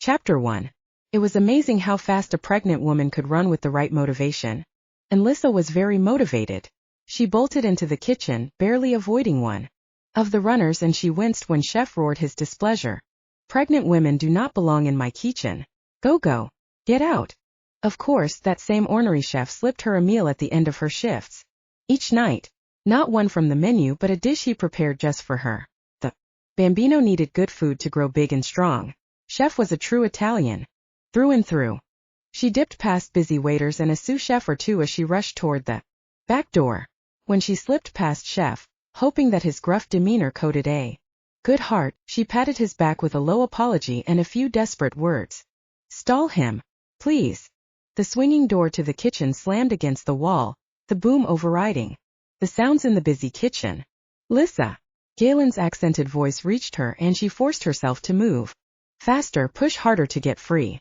Chapter 1. It was amazing how fast a pregnant woman could run with the right motivation. And Lissa was very motivated. She bolted into the kitchen, barely avoiding one of the runners, and she winced when Chef roared his displeasure. "Pregnant women do not belong in my kitchen. Go. Get out." Of course, that same ornery chef slipped her a meal at the end of her shifts. Each night. Not one from the menu, but a dish he prepared just for her. The bambino needed good food to grow big and strong. Chef was a true Italian. Through and through. She dipped past busy waiters and a sous chef or two as she rushed toward the back door. When she slipped past Chef, hoping that his gruff demeanor coded a good heart, she patted his back with a low apology and a few desperate words. "Stall him, please." The swinging door to the kitchen slammed against the wall, the boom overriding the sounds in the busy kitchen. "Lissa." Galen's accented voice reached her and she forced herself to move. Faster, push harder to get free.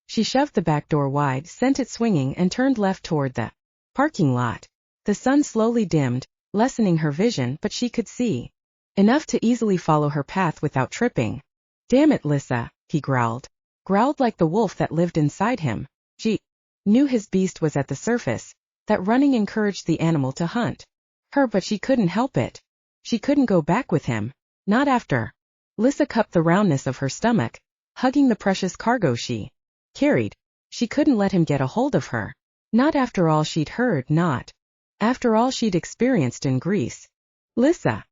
She shoved the back door wide, sent it swinging, and turned left toward the parking lot. The sun slowly dimmed, lessening her vision, but she could see enough to easily follow her path without tripping. "Damn it, Lissa," he growled. Growled like the wolf that lived inside him. She knew his beast was at the surface, that running encouraged the animal to hunt her, but she couldn't help it. She couldn't go back with him. Not after. Lissa cupped the roundness of her stomach, hugging the precious cargo she carried. She couldn't let him get a hold of her. Not after all she'd heard, not after all she'd experienced in Greece. "Lissa."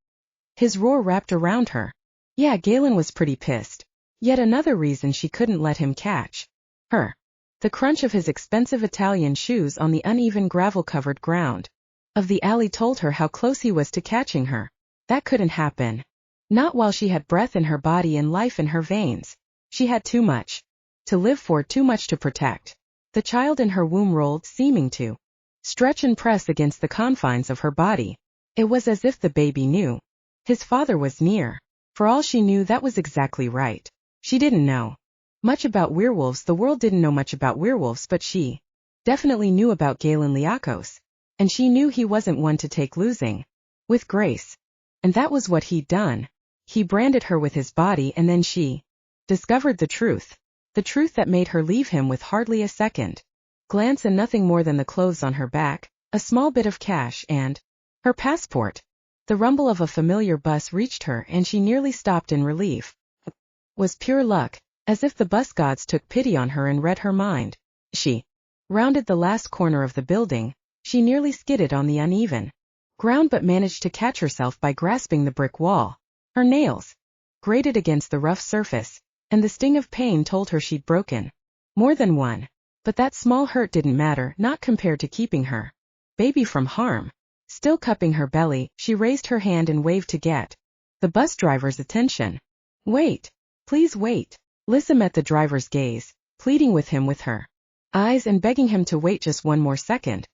His roar wrapped around her. Yeah, Galen was pretty pissed. Yet another reason she couldn't let him catch her. The crunch of his expensive Italian shoes on the uneven gravel-covered ground of the alley told her how close he was to catching her. That couldn't happen. Not while she had breath in her body and life in her veins. She had too much to live for, too much to protect. The child in her womb rolled, seeming to stretch and press against the confines of her body. It was as if the baby knew his father was near. For all she knew, that was exactly right. She didn't know much about werewolves, the world didn't know much about werewolves, but she definitely knew about Galen Liakos. And she knew he wasn't one to take losing with grace. And that was what he'd done. He branded her with his body, and then she discovered the truth. The truth that made her leave him with hardly a second glance and nothing more than the clothes on her back, a small bit of cash, and her passport. The rumble of a familiar bus reached her and she nearly stopped in relief. It was pure luck, as if the bus gods took pity on her and read her mind. She rounded the last corner of the building. She nearly skidded on the uneven ground but managed to catch herself by grasping the brick wall. Her nails grated against the rough surface, and the sting of pain told her she'd broken more than one. But that small hurt didn't matter, not compared to keeping her baby from harm. Still cupping her belly, she raised her hand and waved to get the bus driver's attention. "Wait. Please wait." Lissa met the driver's gaze, pleading with him with her eyes and begging him to wait just one more second.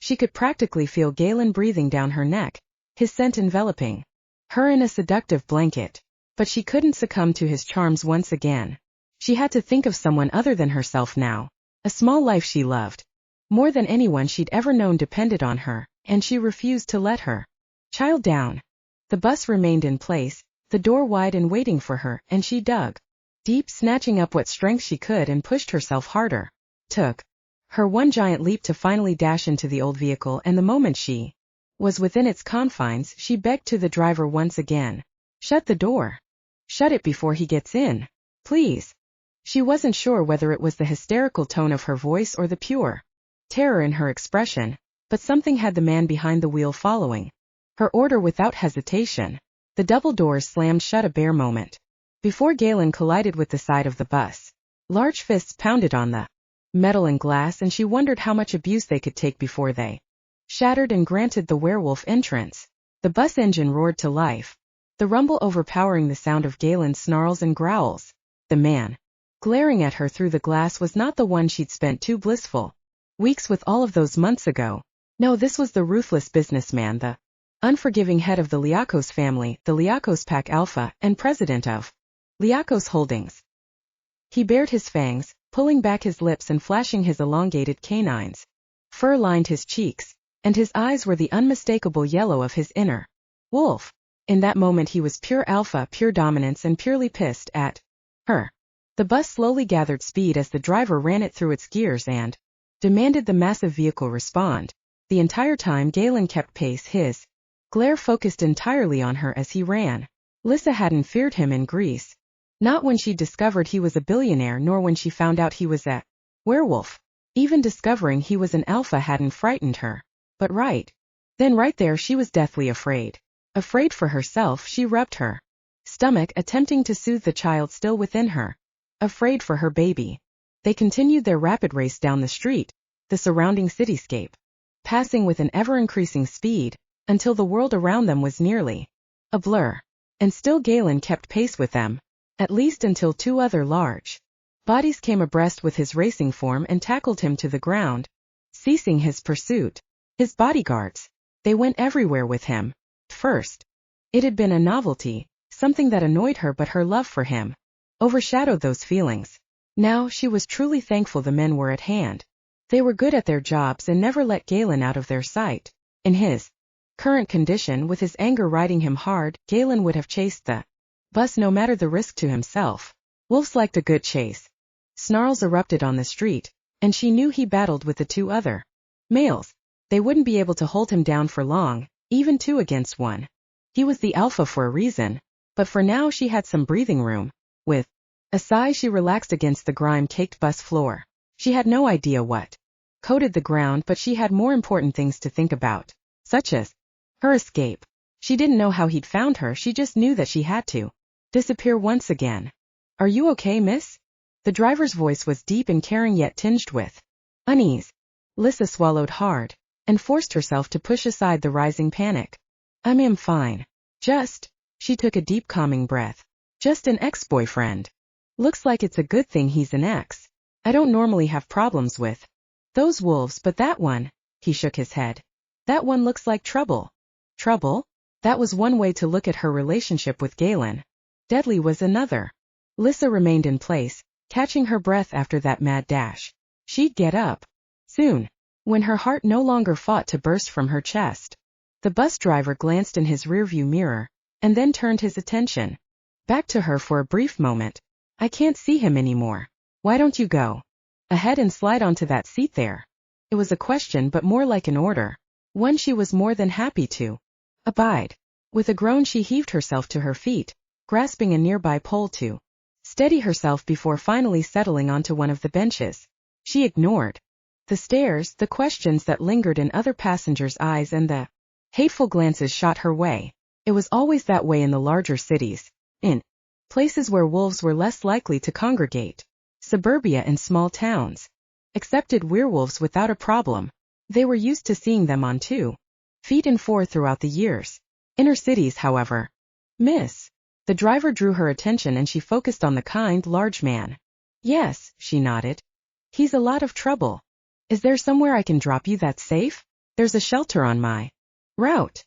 She could practically feel Galen breathing down her neck, his scent enveloping her in a seductive blanket. But she couldn't succumb to his charms once again. She had to think of someone other than herself now. A small life she loved more than anyone she'd ever known depended on her, and she refused to let her child down. The bus remained in place, the door wide and waiting for her, and she dug deep, snatching up what strength she could and pushed herself harder. Took her one giant leap to finally dash into the old vehicle, and the moment she was within its confines, she begged to the driver once again. "Shut the door. Shut it before he gets in. Please." She wasn't sure whether it was the hysterical tone of her voice or the pure terror in her expression, but something had the man behind the wheel following her order without hesitation. The double doors slammed shut a bare moment before Galen collided with the side of the bus. Large fists pounded on the metal and glass, and she wondered how much abuse they could take before they shattered and granted the werewolf entrance. The bus engine roared to life, the rumble overpowering the sound of Galen's snarls and growls. The man glaring at her through the glass was not the one she'd spent 2 blissful weeks with all of those months ago. No, this was the ruthless businessman, the unforgiving head of the Liakos family, the Liakos Pack Alpha, and president of Liakos Holdings. He bared his fangs, pulling back his lips and flashing his elongated canines. Fur lined his cheeks, and his eyes were the unmistakable yellow of his inner wolf. In that moment he was pure alpha, pure dominance, and purely pissed at her. The bus slowly gathered speed as the driver ran it through its gears and demanded the massive vehicle respond. The entire time Galen kept pace, his glare focused entirely on her as he ran. Lissa hadn't feared him in Greece. Not when she discovered he was a billionaire, nor when she found out he was a werewolf. Even discovering he was an alpha hadn't frightened her. But right there she was deathly afraid. Afraid for herself, she rubbed her stomach, attempting to soothe the child still within her. Afraid for her baby. They continued their rapid race down the street, the surrounding cityscape, passing with an ever-increasing speed, until the world around them was nearly a blur. And still Galen kept pace with them, at least until two other large bodies came abreast with his racing form and tackled him to the ground, ceasing his pursuit. His bodyguards. They went everywhere with him. First, it had been a novelty, something that annoyed her, but her love for him overshadowed those feelings. Now she was truly thankful the men were at hand. They were good at their jobs and never let Galen out of their sight. In his current condition, with his anger riding him hard, Galen would have chased the bus no matter the risk to himself. Wolves liked a good chase. Snarls erupted on the street, and she knew he battled with the two other males. They wouldn't be able to hold him down for long, even 2 against 1. He was the alpha for a reason, but for now she had some breathing room. With a sigh she relaxed against the grime-caked bus floor. She had no idea what coated the ground, but she had more important things to think about, such as her escape. She didn't know how he'd found her, she just knew that she had to disappear once again. "Are you okay, miss?" The driver's voice was deep and caring, yet tinged with unease. Lissa swallowed hard and forced herself to push aside the rising panic. I'm fine. She took a deep calming breath. Just an ex-boyfriend. Looks like it's a good thing he's an ex. I don't normally have problems with those wolves, but that one," he shook his head. "That one looks like trouble." Trouble? That was one way to look at her relationship with Galen. Deadly was another. Lissa remained in place, catching her breath after that mad dash. She'd get up soon, when her heart no longer fought to burst from her chest. The bus driver glanced in his rearview mirror, and then turned his attention back to her for a brief moment. "I can't see him anymore. Why don't you go ahead and slide onto that seat there?" It was a question, but more like an order, one she was more than happy to abide. With a groan she heaved herself to her feet, grasping a nearby pole to steady herself before finally settling onto one of the benches. She ignored the stares, the questions that lingered in other passengers' eyes, and the hateful glances shot her way. It was always that way in the larger cities, in places where wolves were less likely to congregate. Suburbia and small towns accepted werewolves without a problem. They were used to seeing them on 2 feet and 4 throughout the years. Inner cities, however. "Miss." The driver drew her attention and she focused on the kind, large man. "Yes," she nodded. "He's a lot of trouble. Is there somewhere I can drop you that's safe? There's a shelter on my route."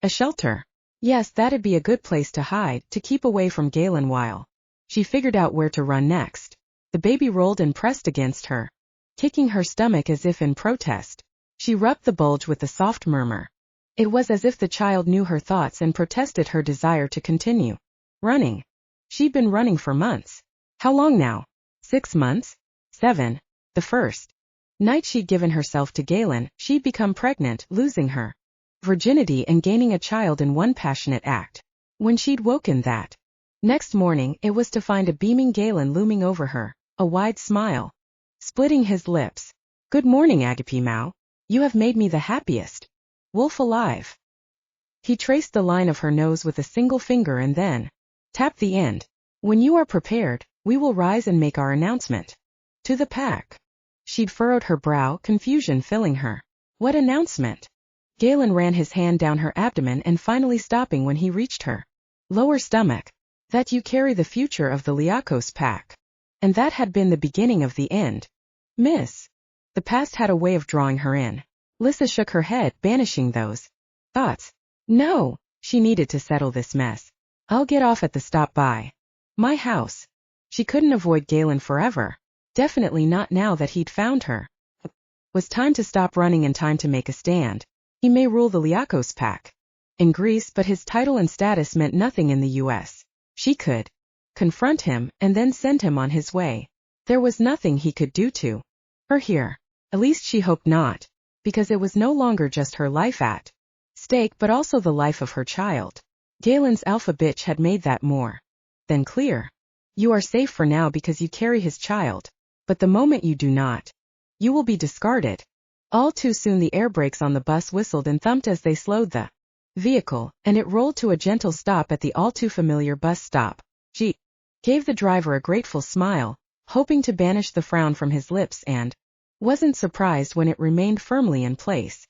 "A shelter?" Yes, that'd be a good place to hide, to keep away from Galen while she figured out where to run next. The baby rolled and pressed against her, kicking her stomach as if in protest. She rubbed the bulge with a soft murmur. It was as if the child knew her thoughts and protested her desire to continue running. She'd been running for months. How long now? 6 months? 7. The first night she'd given herself to Galen, she'd become pregnant, losing her virginity and gaining a child in one passionate act. When she'd woken that next morning, it was to find a beaming Galen looming over her, a wide smile splitting his lips. "Good morning, Agape Mao. You have made me the happiest wolf alive." He traced the line of her nose with a single finger and then tapped the end. "When you are prepared, we will rise and make our announcement to the pack." She'd furrowed her brow, confusion filling her. What announcement? Galen ran his hand down her abdomen and finally stopping when he reached her lower stomach. "That you carry the future of the Liakos pack." And that had been the beginning of the end. "Miss." The past had a way of drawing her in. Lissa shook her head, banishing those thoughts. "No." She needed to settle this mess. "I'll get off at the stop by my house." She couldn't avoid Galen forever. Definitely not now that he'd found her. It was time to stop running and time to make a stand. He may rule the Liakos pack in Greece, but his title and status meant nothing in the US. She could confront him, and then send him on his way. There was nothing he could do to her here. At least she hoped not, because it was no longer just her life at stake but also the life of her child. Galen's alpha bitch had made that more than clear. You are safe for now because you carry his child, but the moment you do not, you will be discarded. All too soon the air brakes on the bus whistled and thumped as they slowed the vehicle, and it rolled to a gentle stop at the all-too-familiar bus stop. She gave the driver a grateful smile, hoping to banish the frown from his lips, and wasn't surprised when it remained firmly in place.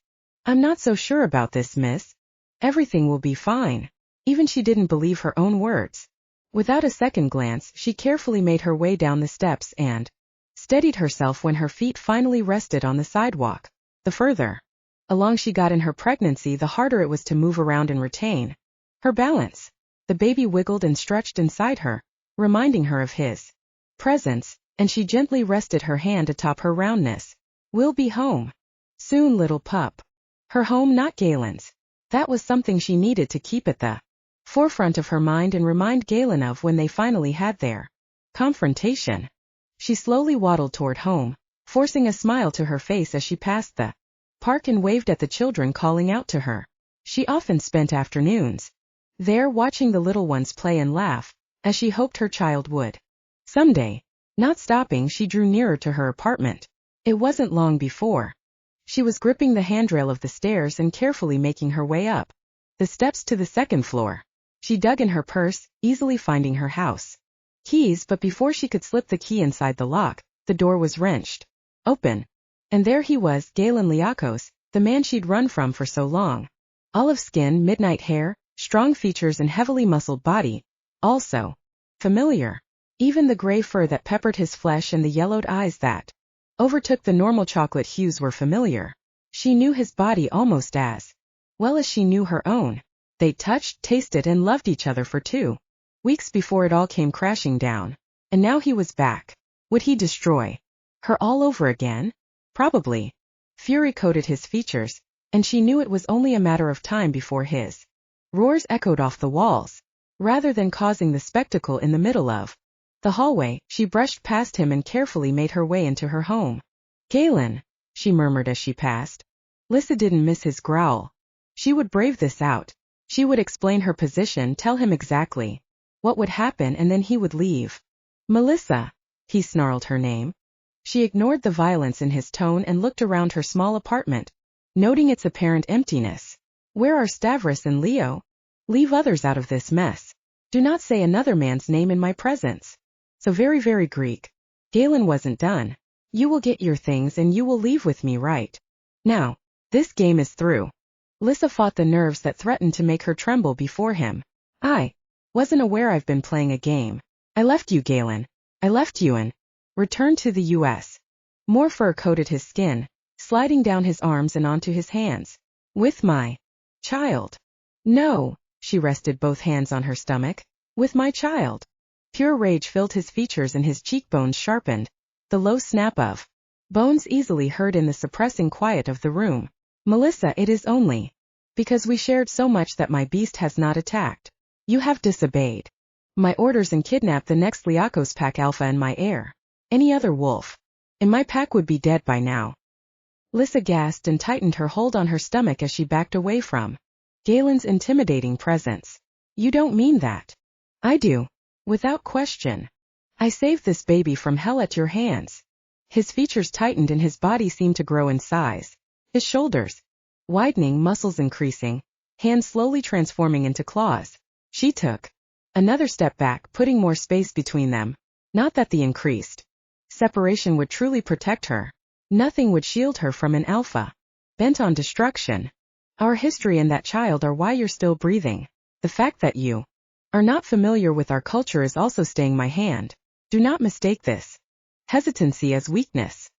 I'm not so sure about this, miss. Everything will be fine. Even she didn't believe her own words. Without a second glance, she carefully made her way down the steps and steadied herself when her feet finally rested on the sidewalk. The further along she got in her pregnancy, the harder it was to move around and retain her balance. The baby wiggled and stretched inside her, reminding her of his presence, and she gently rested her hand atop her roundness. We'll be home soon, little pup. Her home, not Galen's. That was something she needed to keep at the forefront of her mind and remind Galen of when they finally had their confrontation. She slowly waddled toward home, forcing a smile to her face as she passed the park and waved at the children calling out to her. She often spent afternoons there watching the little ones play and laugh, as she hoped her child would someday. Not stopping, she drew nearer to her apartment. It wasn't long before she was gripping the handrail of the stairs and carefully making her way up the steps to the second floor. She dug in her purse, easily finding her house keys, but before she could slip the key inside the lock, the door was wrenched open. And there he was, Galen Liakos, the man she'd run from for so long. Olive skin, midnight hair, strong features and heavily muscled body. Also familiar. Even the gray fur that peppered his flesh and the yellowed eyes that overtook the normal chocolate hues were familiar. She knew his body almost as well as she knew her own. They touched, tasted, and loved each other for 2 weeks before it all came crashing down. And now he was back. Would he destroy her all over again? Probably. Fury coated his features, and she knew it was only a matter of time before his roars echoed off the walls. Rather than causing the spectacle in the middle of the hallway, she brushed past him and carefully made her way into her home. Galen, she murmured as she passed. Lissa didn't miss his growl. She would brave this out. She would explain her position, tell him exactly what would happen, and then he would leave. Melissa, he snarled her name. She ignored the violence in his tone and looked around her small apartment, noting its apparent emptiness. Where are Stavros and Leo? Leave others out of this mess. Do not say another man's name in my presence. So very, very Greek. Galen wasn't done. You will get your things and you will leave with me right now. This game is through. Lissa fought the nerves that threatened to make her tremble before him. I wasn't aware I've been playing a game. I left you, Galen. I left you and returned to the U.S. More fur coated his skin, sliding down his arms and onto his hands. With my child. No, she rested both hands on her stomach. With my child. Pure rage filled his features and his cheekbones sharpened. The low snap of bones easily heard in the suppressing quiet of the room. Melissa, it is only because we shared so much that my beast has not attacked. You have disobeyed my orders and kidnapped the next Liakos pack alpha in my heir. Any other wolf in my pack would be dead by now. Lissa gasped and tightened her hold on her stomach as she backed away from Galen's intimidating presence. You don't mean that. I do. Without question. I saved this baby from hell at your hands. His features tightened and his body seemed to grow in size. His shoulders widening, muscles increasing, hands slowly transforming into claws. She took another step back, putting more space between them. Not that the increased separation would truly protect her. Nothing would shield her from an alpha bent on destruction. Our history and that child are why you're still breathing. The fact that you are not familiar with our culture is also staying my hand. Do not mistake this hesitancy as weakness.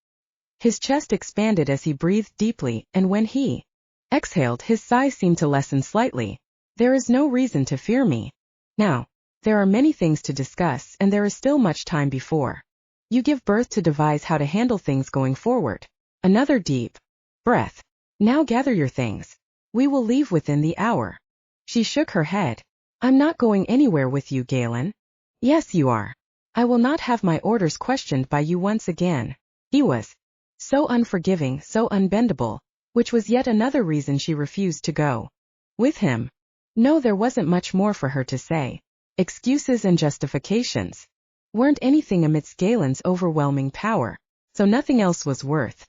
His chest expanded as he breathed deeply, and when he exhaled, his sighs seemed to lessen slightly. There is no reason to fear me. Now, there are many things to discuss, and there is still much time before you give birth to devise how to handle things going forward. Another deep breath. Now gather your things. We will leave within the hour. She shook her head. I'm not going anywhere with you, Galen. Yes, you are. I will not have my orders questioned by you once again. He was so unforgiving, so unbendable, which was yet another reason she refused to go with him. No, there wasn't much more for her to say. Excuses and justifications weren't anything amidst Galen's overwhelming power, so nothing else was worth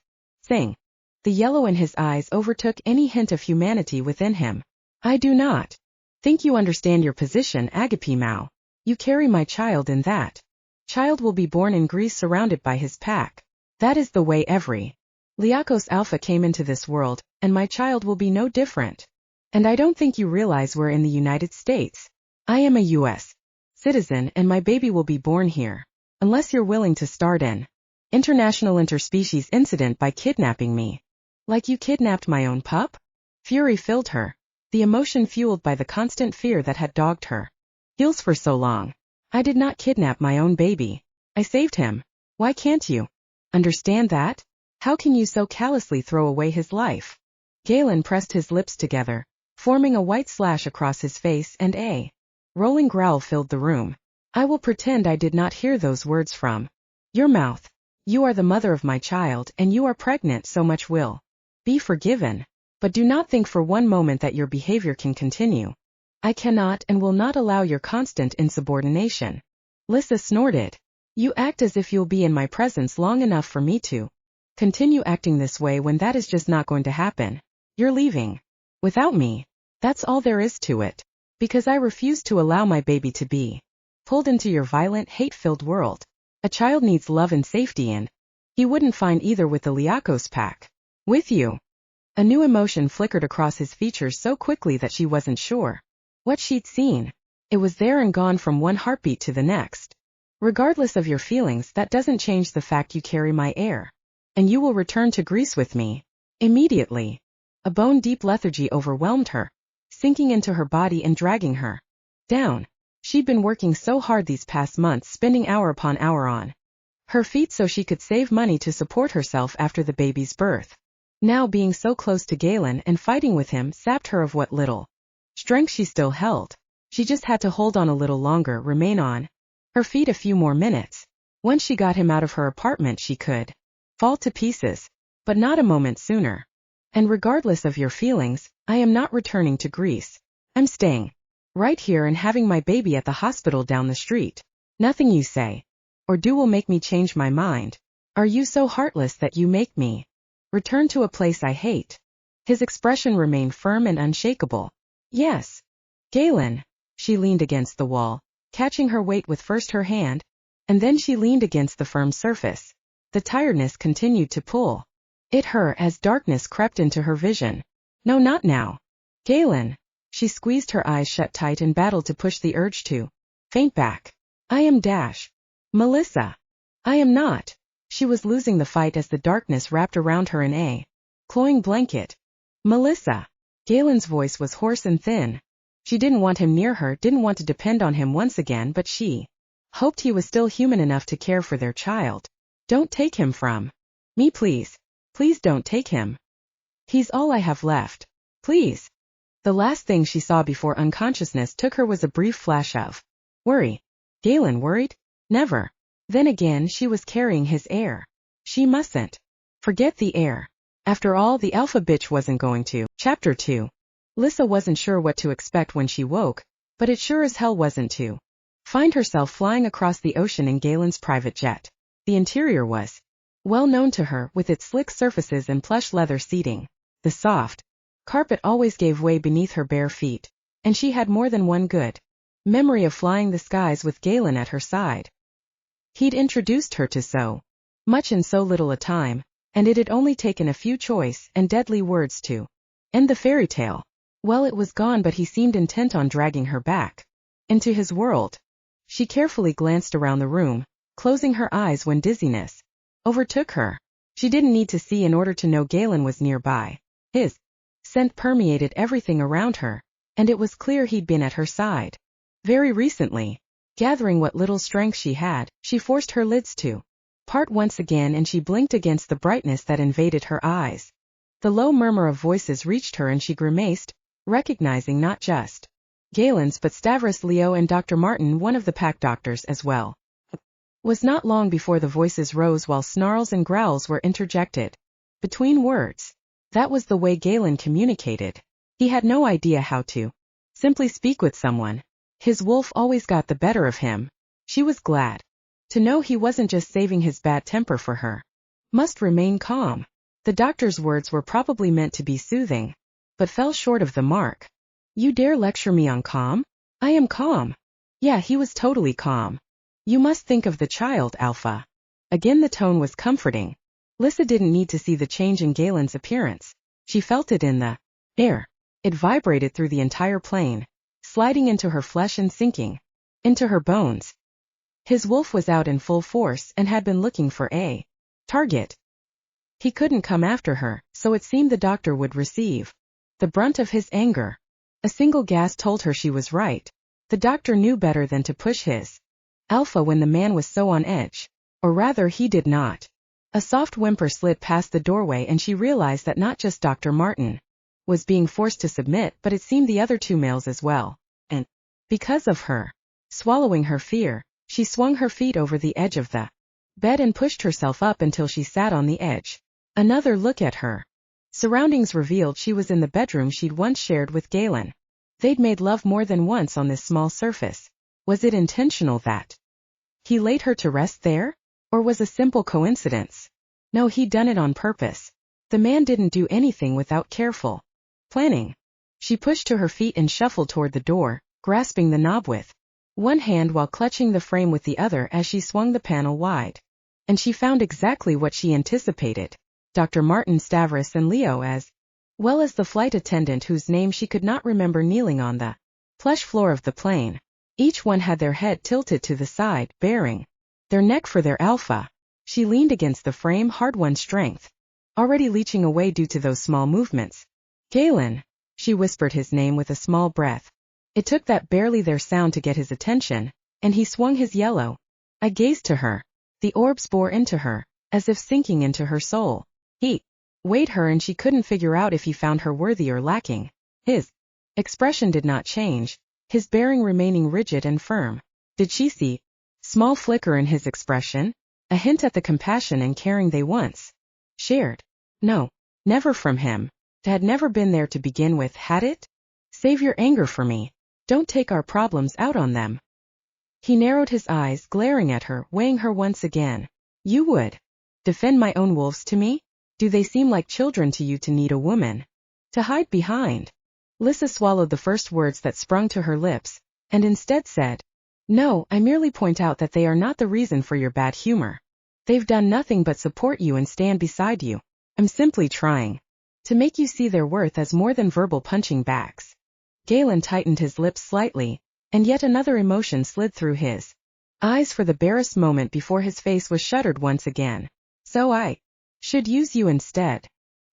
saying. The yellow in his eyes overtook any hint of humanity within him. I do not think you understand your position, Agape Mao. You carry my child, and that child will be born in Greece surrounded by his pack. That is the way every Liakos Alpha came into this world, and my child will be no different. And I don't think you realize we're in the United States. I am a U.S. citizen, and my baby will be born here, unless you're willing to start an international interspecies incident by kidnapping me. Like you kidnapped my own pup? Fury filled her, the emotion fueled by the constant fear that had dogged her heels for so long. I did not kidnap my own baby. I saved him. Why can't you understand that? How can you so callously throw away his life? Galen pressed his lips together, forming a white slash across his face, and a rolling growl filled the room. I will pretend I did not hear those words from your mouth. You are the mother of my child, and you are pregnant, so much will be forgiven. But do not think for one moment that your behavior can continue. I cannot and will not allow your constant insubordination. Lissa snorted. You act as if you'll be in my presence long enough for me to continue acting this way when that is just not going to happen. You're leaving without me. That's all there is to it. Because I refuse to allow my baby to be pulled into your violent, hate-filled world. A child needs love and safety, and he wouldn't find either with the Liakos pack. With you. A new emotion flickered across his features so quickly that she wasn't sure what she'd seen. It was there and gone from one heartbeat to the next. Regardless of your feelings, that doesn't change the fact you carry my heir. And you will return to Greece with me. Immediately. A bone-deep lethargy overwhelmed her, sinking into her body and dragging her down. She'd been working so hard these past months, spending hour upon hour on her feet so she could save money to support herself after the baby's birth. Now being so close to Galen and fighting with him sapped her of what little strength she still held. She just had to hold on a little longer, remain on her feet a few more minutes. Once she got him out of her apartment, she could fall to pieces, but not a moment sooner. And regardless of your feelings, I am not returning to Greece. I'm staying right here and having my baby at the hospital down the street. Nothing you say or do will make me change my mind. Are you so heartless that you make me return to a place I hate? His expression remained firm and unshakable. Yes. Galen. She leaned against the wall, catching her weight with first her hand, and then she leaned against the firm surface. The tiredness continued to pull at her as darkness crept into her vision. No, not now. Galen. She squeezed her eyes shut tight and battled to push the urge to faint back. I am Melissa. I am not. She was losing the fight as the darkness wrapped around her in a cloying blanket. Melissa. Galen's voice was hoarse and thin. She didn't want him near her, didn't want to depend on him once again, but she hoped he was still human enough to care for their child. Don't take him from me, please. Please don't take him. He's all I have left. Please. The last thing she saw before unconsciousness took her was a brief flash of worry. Galen worried? Never. Then again, she was carrying his heir. She mustn't forget the heir. After all, the alpha bitch wasn't going to. Chapter 2. Lissa wasn't sure what to expect when she woke, but it sure as hell wasn't to find herself flying across the ocean in Galen's private jet. The interior was well known to her, with its slick surfaces and plush leather seating. The soft carpet always gave way beneath her bare feet, and she had more than one good memory of flying the skies with Galen at her side. He'd introduced her to so much in so little a time, and it had only taken a few choice and deadly words to end the fairy tale. Well, it was gone, but he seemed intent on dragging her back into his world. She carefully glanced around the room, closing her eyes when dizziness overtook her. She didn't need to see in order to know Galen was nearby. His scent permeated everything around her, and it was clear he'd been at her side very recently. Gathering what little strength she had, she forced her lids to part once again, and she blinked against the brightness that invaded her eyes. The low murmur of voices reached her, and she grimaced, recognizing not just Galen's but Stavros, Leo and Dr. Martin, one of the pack doctors as well. Was not long before the voices rose while snarls and growls were interjected. Between words. That was the way Galen communicated. He had no idea how to simply speak with someone. His wolf always got the better of him. She was glad to know he wasn't just saving his bad temper for her. Must remain calm. The doctor's words were probably meant to be soothing, but fell short of the mark. You dare lecture me on calm? I am calm. Yeah, he was totally calm. You must think of the child, Alpha. Again the tone was comforting. Lissa didn't need to see the change in Galen's appearance. She felt it in the air. It vibrated through the entire plane, sliding into her flesh and sinking into her bones. His wolf was out in full force and had been looking for a target. He couldn't come after her, so it seemed the doctor would receive the brunt of his anger. A single gasp told her she was right. The doctor knew better than to push his Alpha when the man was so on edge. Or rather, he did not. A soft whimper slid past the doorway and she realized that not just Dr. Martin was being forced to submit, but it seemed the other two males as well. And because of her swallowing her fear, she swung her feet over the edge of the bed and pushed herself up until she sat on the edge. Another look at her surroundings revealed she was in the bedroom she'd once shared with Galen. They'd made love more than once on this small surface. Was it intentional that he laid her to rest there? Or was a simple coincidence? No, he'd done it on purpose. The man didn't do anything without careful planning. She pushed to her feet and shuffled toward the door, grasping the knob with one hand while clutching the frame with the other as she swung the panel wide. And she found exactly what she anticipated. Dr. Martin, Stavros and Leo, as well as the flight attendant whose name she could not remember, kneeling on the plush floor of the plane. Each one had their head tilted to the side, baring their neck for their Alpha. She leaned against the frame, hard-won strength already leaching away due to those small movements. Galen. She whispered his name with a small breath. It took that barely there sound to get his attention, and he swung his yellow. I gazed to her. The orbs bore into her, as if sinking into her soul. He weighed her and she couldn't figure out if he found her worthy or lacking. His expression did not change, his bearing remaining rigid and firm. Did she see small flicker in his expression? A hint at the compassion and caring they once shared? No, never from him. It had never been there to begin with, had it? Save your anger for me. Don't take our problems out on them. He narrowed his eyes, glaring at her, weighing her once again. You would defend my own wolves to me? Do they seem like children to you to need a woman to hide behind? Lissa swallowed the first words that sprung to her lips, and instead said, No, I merely point out that they are not the reason for your bad humor. They've done nothing but support you and stand beside you. I'm simply trying to make you see their worth as more than verbal punching bags. Galen tightened his lips slightly, and yet another emotion slid through his eyes for the barest moment before his face was shuttered once again. So I should use you instead.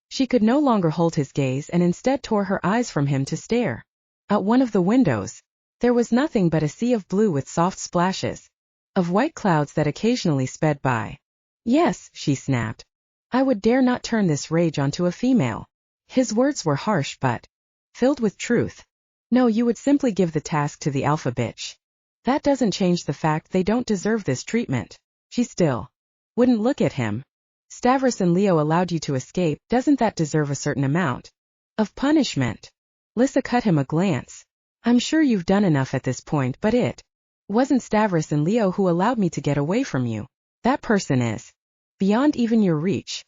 She could no longer hold his gaze and instead tore her eyes from him to stare out one of the windows. There was nothing but a sea of blue with soft splashes of white clouds that occasionally sped by. Yes, she snapped. I would dare not turn this rage onto a female. His words were harsh but filled with truth. No, you would simply give the task to the alpha bitch. That doesn't change the fact they don't deserve this treatment. She still wouldn't look at him. Stavros and Leo allowed you to escape. Doesn't that deserve a certain amount of punishment? Lissa cut him a glance. I'm sure you've done enough at this point, but it wasn't Stavros and Leo who allowed me to get away from you. That person is beyond even your reach.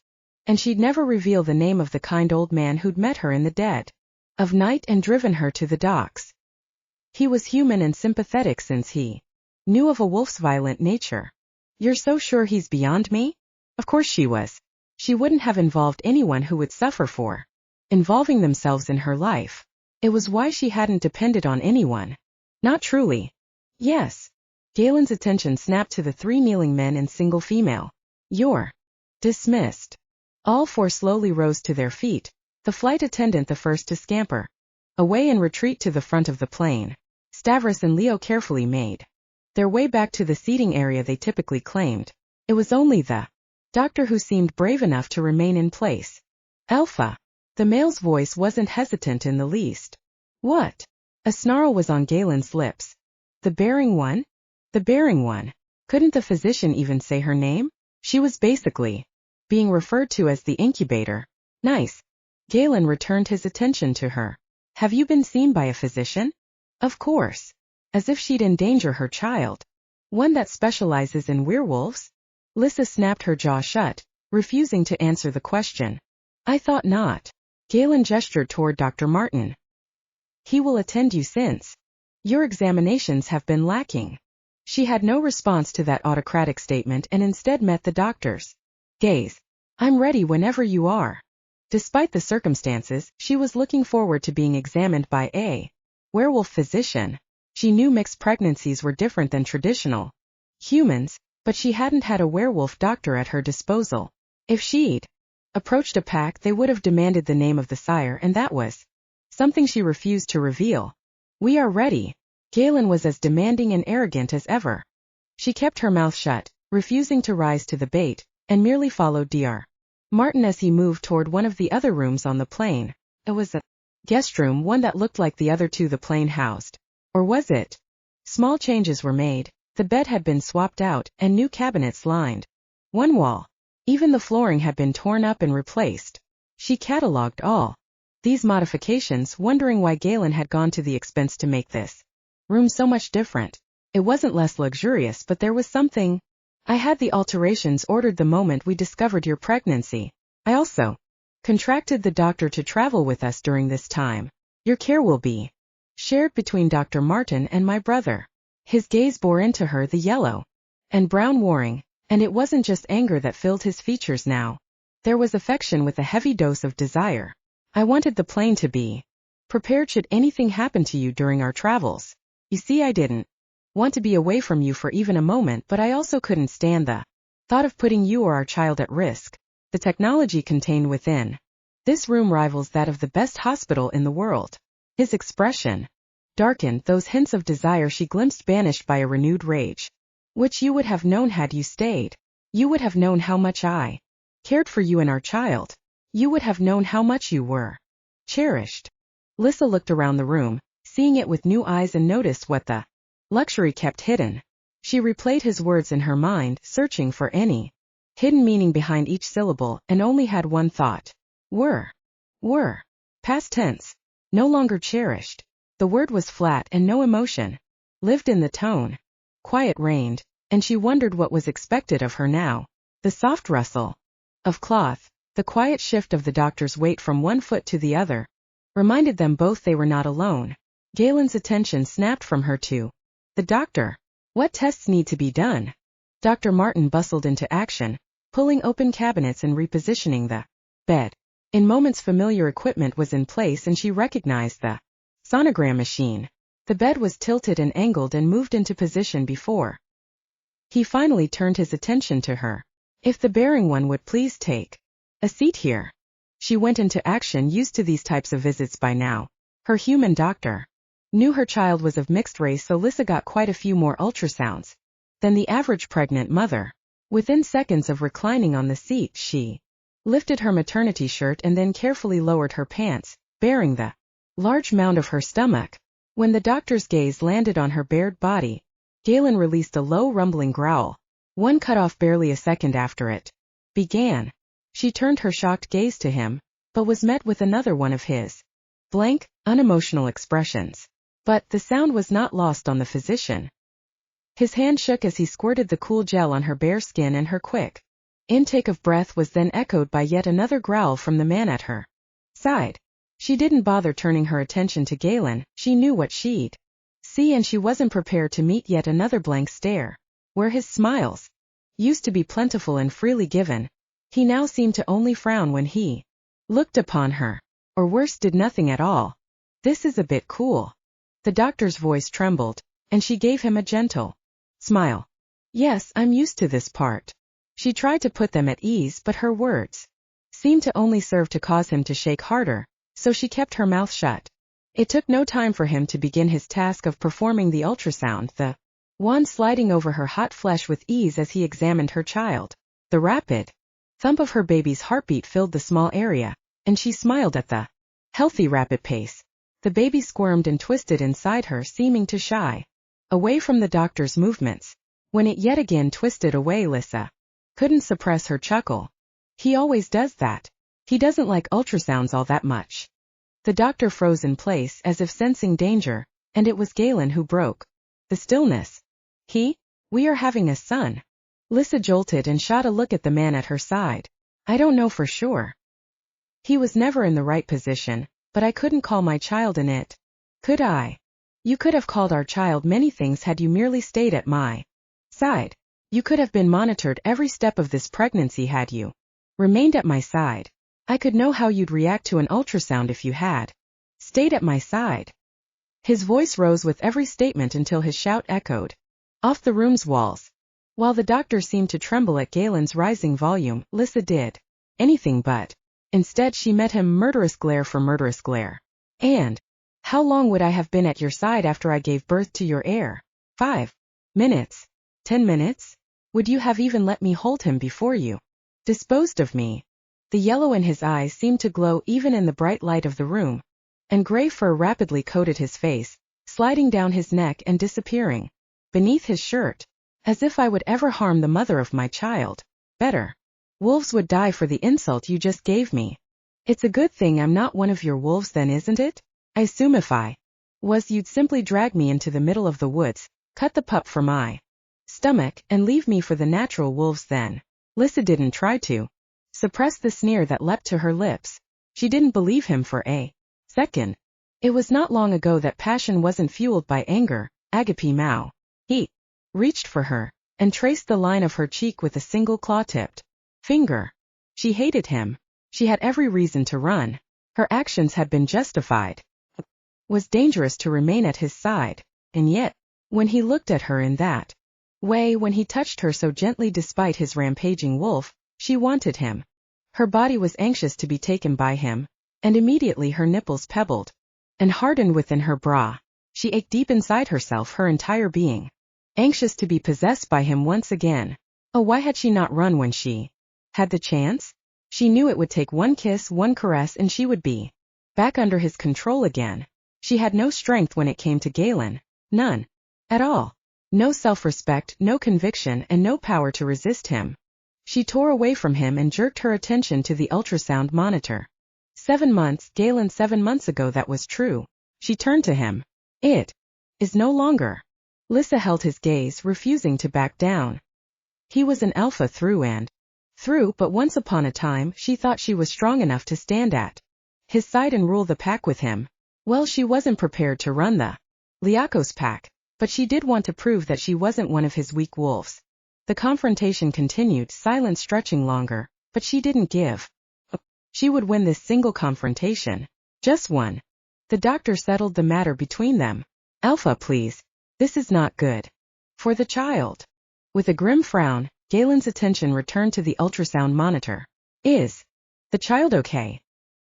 And she'd never reveal the name of the kind old man who'd met her in the dead of night and driven her to the docks. He was human and sympathetic since he knew of a wolf's violent nature. You're so sure he's beyond me? Of course she was. She wouldn't have involved anyone who would suffer for involving themselves in her life. It was why she hadn't depended on anyone. Not truly. Yes. Galen's attention snapped to the three kneeling men and single female. You're dismissed. All four slowly rose to their feet, the flight attendant the first to scamper away and retreat to the front of the plane. Stavros and Leo carefully made their way back to the seating area they typically claimed. It was only the doctor who seemed brave enough to remain in place. Alpha. The male's voice wasn't hesitant in the least. What? A snarl was on Galen's lips. The bearing one? The bearing one. Couldn't the physician even say her name? She was basically being referred to as the incubator. Nice. Galen returned his attention to her. Have you been seen by a physician? Of course. As if she'd endanger her child. One that specializes in werewolves? Lissa snapped her jaw shut, refusing to answer the question. I thought not. Galen gestured toward Dr. Martin. He will attend you since your examinations have been lacking. She had no response to that autocratic statement and instead met the doctor's gaze. I'm ready whenever you are. Despite the circumstances, she was looking forward to being examined by a werewolf physician. She knew mixed pregnancies were different than traditional humans, but she hadn't had a werewolf doctor at her disposal. If she'd approached a pack, they would have demanded the name of the sire, and that was something she refused to reveal. We are ready. Galen was as demanding and arrogant as ever. She kept her mouth shut, refusing to rise to the bait, and merely followed Dr. Martin as he moved toward one of the other rooms on the plane. It was a guest room, one that looked like the other two the plane housed. Or was it? Small changes were made. The bed had been swapped out, and new cabinets lined one wall. Even the flooring had been torn up and replaced. She catalogued all these modifications, wondering why Galen had gone to the expense to make this room so much different. It wasn't less luxurious, but there was something. I had the alterations ordered the moment we discovered your pregnancy. I also contracted the doctor to travel with us during this time. Your care will be shared between Dr. Martin and my brother. His gaze bore into her the yellow and brown warring, and it wasn't just anger that filled his features now. There was affection with a heavy dose of desire. I wanted the plane to be prepared should anything happen to you during our travels. You see, I didn't want to be away from you for even a moment, but I also couldn't stand the thought of putting you or our child at risk. The technology contained within this room rivals that of the best hospital in the world. His expression darkened, those hints of desire she glimpsed banished by a renewed rage. Which you would have known had you stayed. You would have known how much I cared for you and our child. You would have known how much you were cherished. Lissa looked around the room, seeing it with new eyes, and noticed what the luxury kept hidden. She replayed his words in her mind, searching for any hidden meaning behind each syllable, and only had one thought. Were. Past tense. No longer cherished. The word was flat, and no emotion lived in the tone. Quiet reigned, and she wondered what was expected of her now. The soft rustle of cloth, the quiet shift of the doctor's weight from one foot to the other, reminded them both they were not alone. Galen's attention snapped from her to the doctor. What tests need to be done? Dr. Martin bustled into action, pulling open cabinets and repositioning the bed. In moments, familiar equipment was in place, and she recognized the sonogram machine. The bed was tilted and angled and moved into position before he finally turned his attention to her. If the bearing one would please take a seat here. She went into action, used to these types of visits by now. Her human doctor knew her child was of mixed race, so Lissa got quite a few more ultrasounds than the average pregnant mother. Within seconds of reclining on the seat, she lifted her maternity shirt and then carefully lowered her pants, baring the large mound of her stomach. When the doctor's gaze landed on her bared body, Galen released a low rumbling growl. One cut off barely a second after it began. She turned her shocked gaze to him, but was met with another one of his blank, unemotional expressions. But the sound was not lost on the physician. His hand shook as he squirted the cool gel on her bare skin, and her quick intake of breath was then echoed by yet another growl from the man at her side. She didn't bother turning her attention to Galen. She knew what she'd see, and she wasn't prepared to meet yet another blank stare. Where his smiles used to be plentiful and freely given, he now seemed to only frown when he looked upon her. Or worse, did nothing at all. This is a bit cool. The doctor's voice trembled, and she gave him a gentle smile. Yes, I'm used to this part. She tried to put them at ease, but her words seemed to only serve to cause him to shake harder, so she kept her mouth shut. It took no time for him to begin his task of performing the ultrasound, the wand sliding over her hot flesh with ease as he examined her child. The rapid thump of her baby's heartbeat filled the small area, and she smiled at the healthy rapid pace. The baby squirmed and twisted inside her, seeming to shy away from the doctor's movements. When it yet again twisted away, Lissa couldn't suppress her chuckle. He always does that. He doesn't like ultrasounds all that much. The doctor froze in place as if sensing danger, and it was Galen who broke the stillness. We are having a son. Lissa jolted and shot a look at the man at her side. I don't know for sure. He was never in the right position, but I couldn't call my child in it. Could I? You could have called our child many things had you merely stayed at my side. You could have been monitored every step of this pregnancy had you remained at my side. I could know how you'd react to an ultrasound if you had stayed at my side. His voice rose with every statement until his shout echoed off the room's walls. While the doctor seemed to tremble at Galen's rising volume, Lissa did anything but. Instead she met him murderous glare for murderous glare. And how long would I have been at your side after I gave birth to your heir? 5 minutes? 10 minutes? Would you have even let me hold him before you disposed of me? The yellow in his eyes seemed to glow even in the bright light of the room, and gray fur rapidly coated his face, sliding down his neck and disappearing beneath his shirt. As if I would ever harm the mother of my child. Better. Wolves would die for the insult you just gave me. It's a good thing I'm not one of your wolves then, isn't it? I assume if I was, you'd simply drag me into the middle of the woods, cut the pup from my stomach, and leave me for the natural wolves then. Lissa didn't try to suppress the sneer that leapt to her lips. She didn't believe him for a second. It was not long ago that passion wasn't fueled by anger. Agape Mao. He reached for her, and traced the line of her cheek with a single claw-tipped finger. She hated him. She had every reason to run. Her actions had been justified. It was dangerous to remain at his side, and yet, when he looked at her in that way, when he touched her so gently despite his rampaging wolf, she wanted him. Her body was anxious to be taken by him, and immediately her nipples pebbled and hardened within her bra. She ached deep inside herself, her entire being anxious to be possessed by him once again. Oh, why had she not run when she had the chance? She knew it would take one kiss, one caress, and she would be back under his control again. She had no strength when it came to Galen. None. At all. No self-respect, no conviction, and no power to resist him. She tore away from him and jerked her attention to the ultrasound monitor. 7 months, Galen, 7 months ago that was true. She turned to him. It is no longer. Lissa held his gaze, refusing to back down. He was an alpha through and through, but once upon a time she thought she was strong enough to stand at his side and rule the pack with him. Well, she wasn't prepared to run the Liakos pack, but she did want to prove that she wasn't one of his weak wolves. The confrontation continued, silence stretching longer, but she didn't give up. She would win this single confrontation. Just one. The doctor settled the matter between them. Alpha, please. This is not good for the child. With a grim frown, Galen's attention returned to the ultrasound monitor. Is the child okay?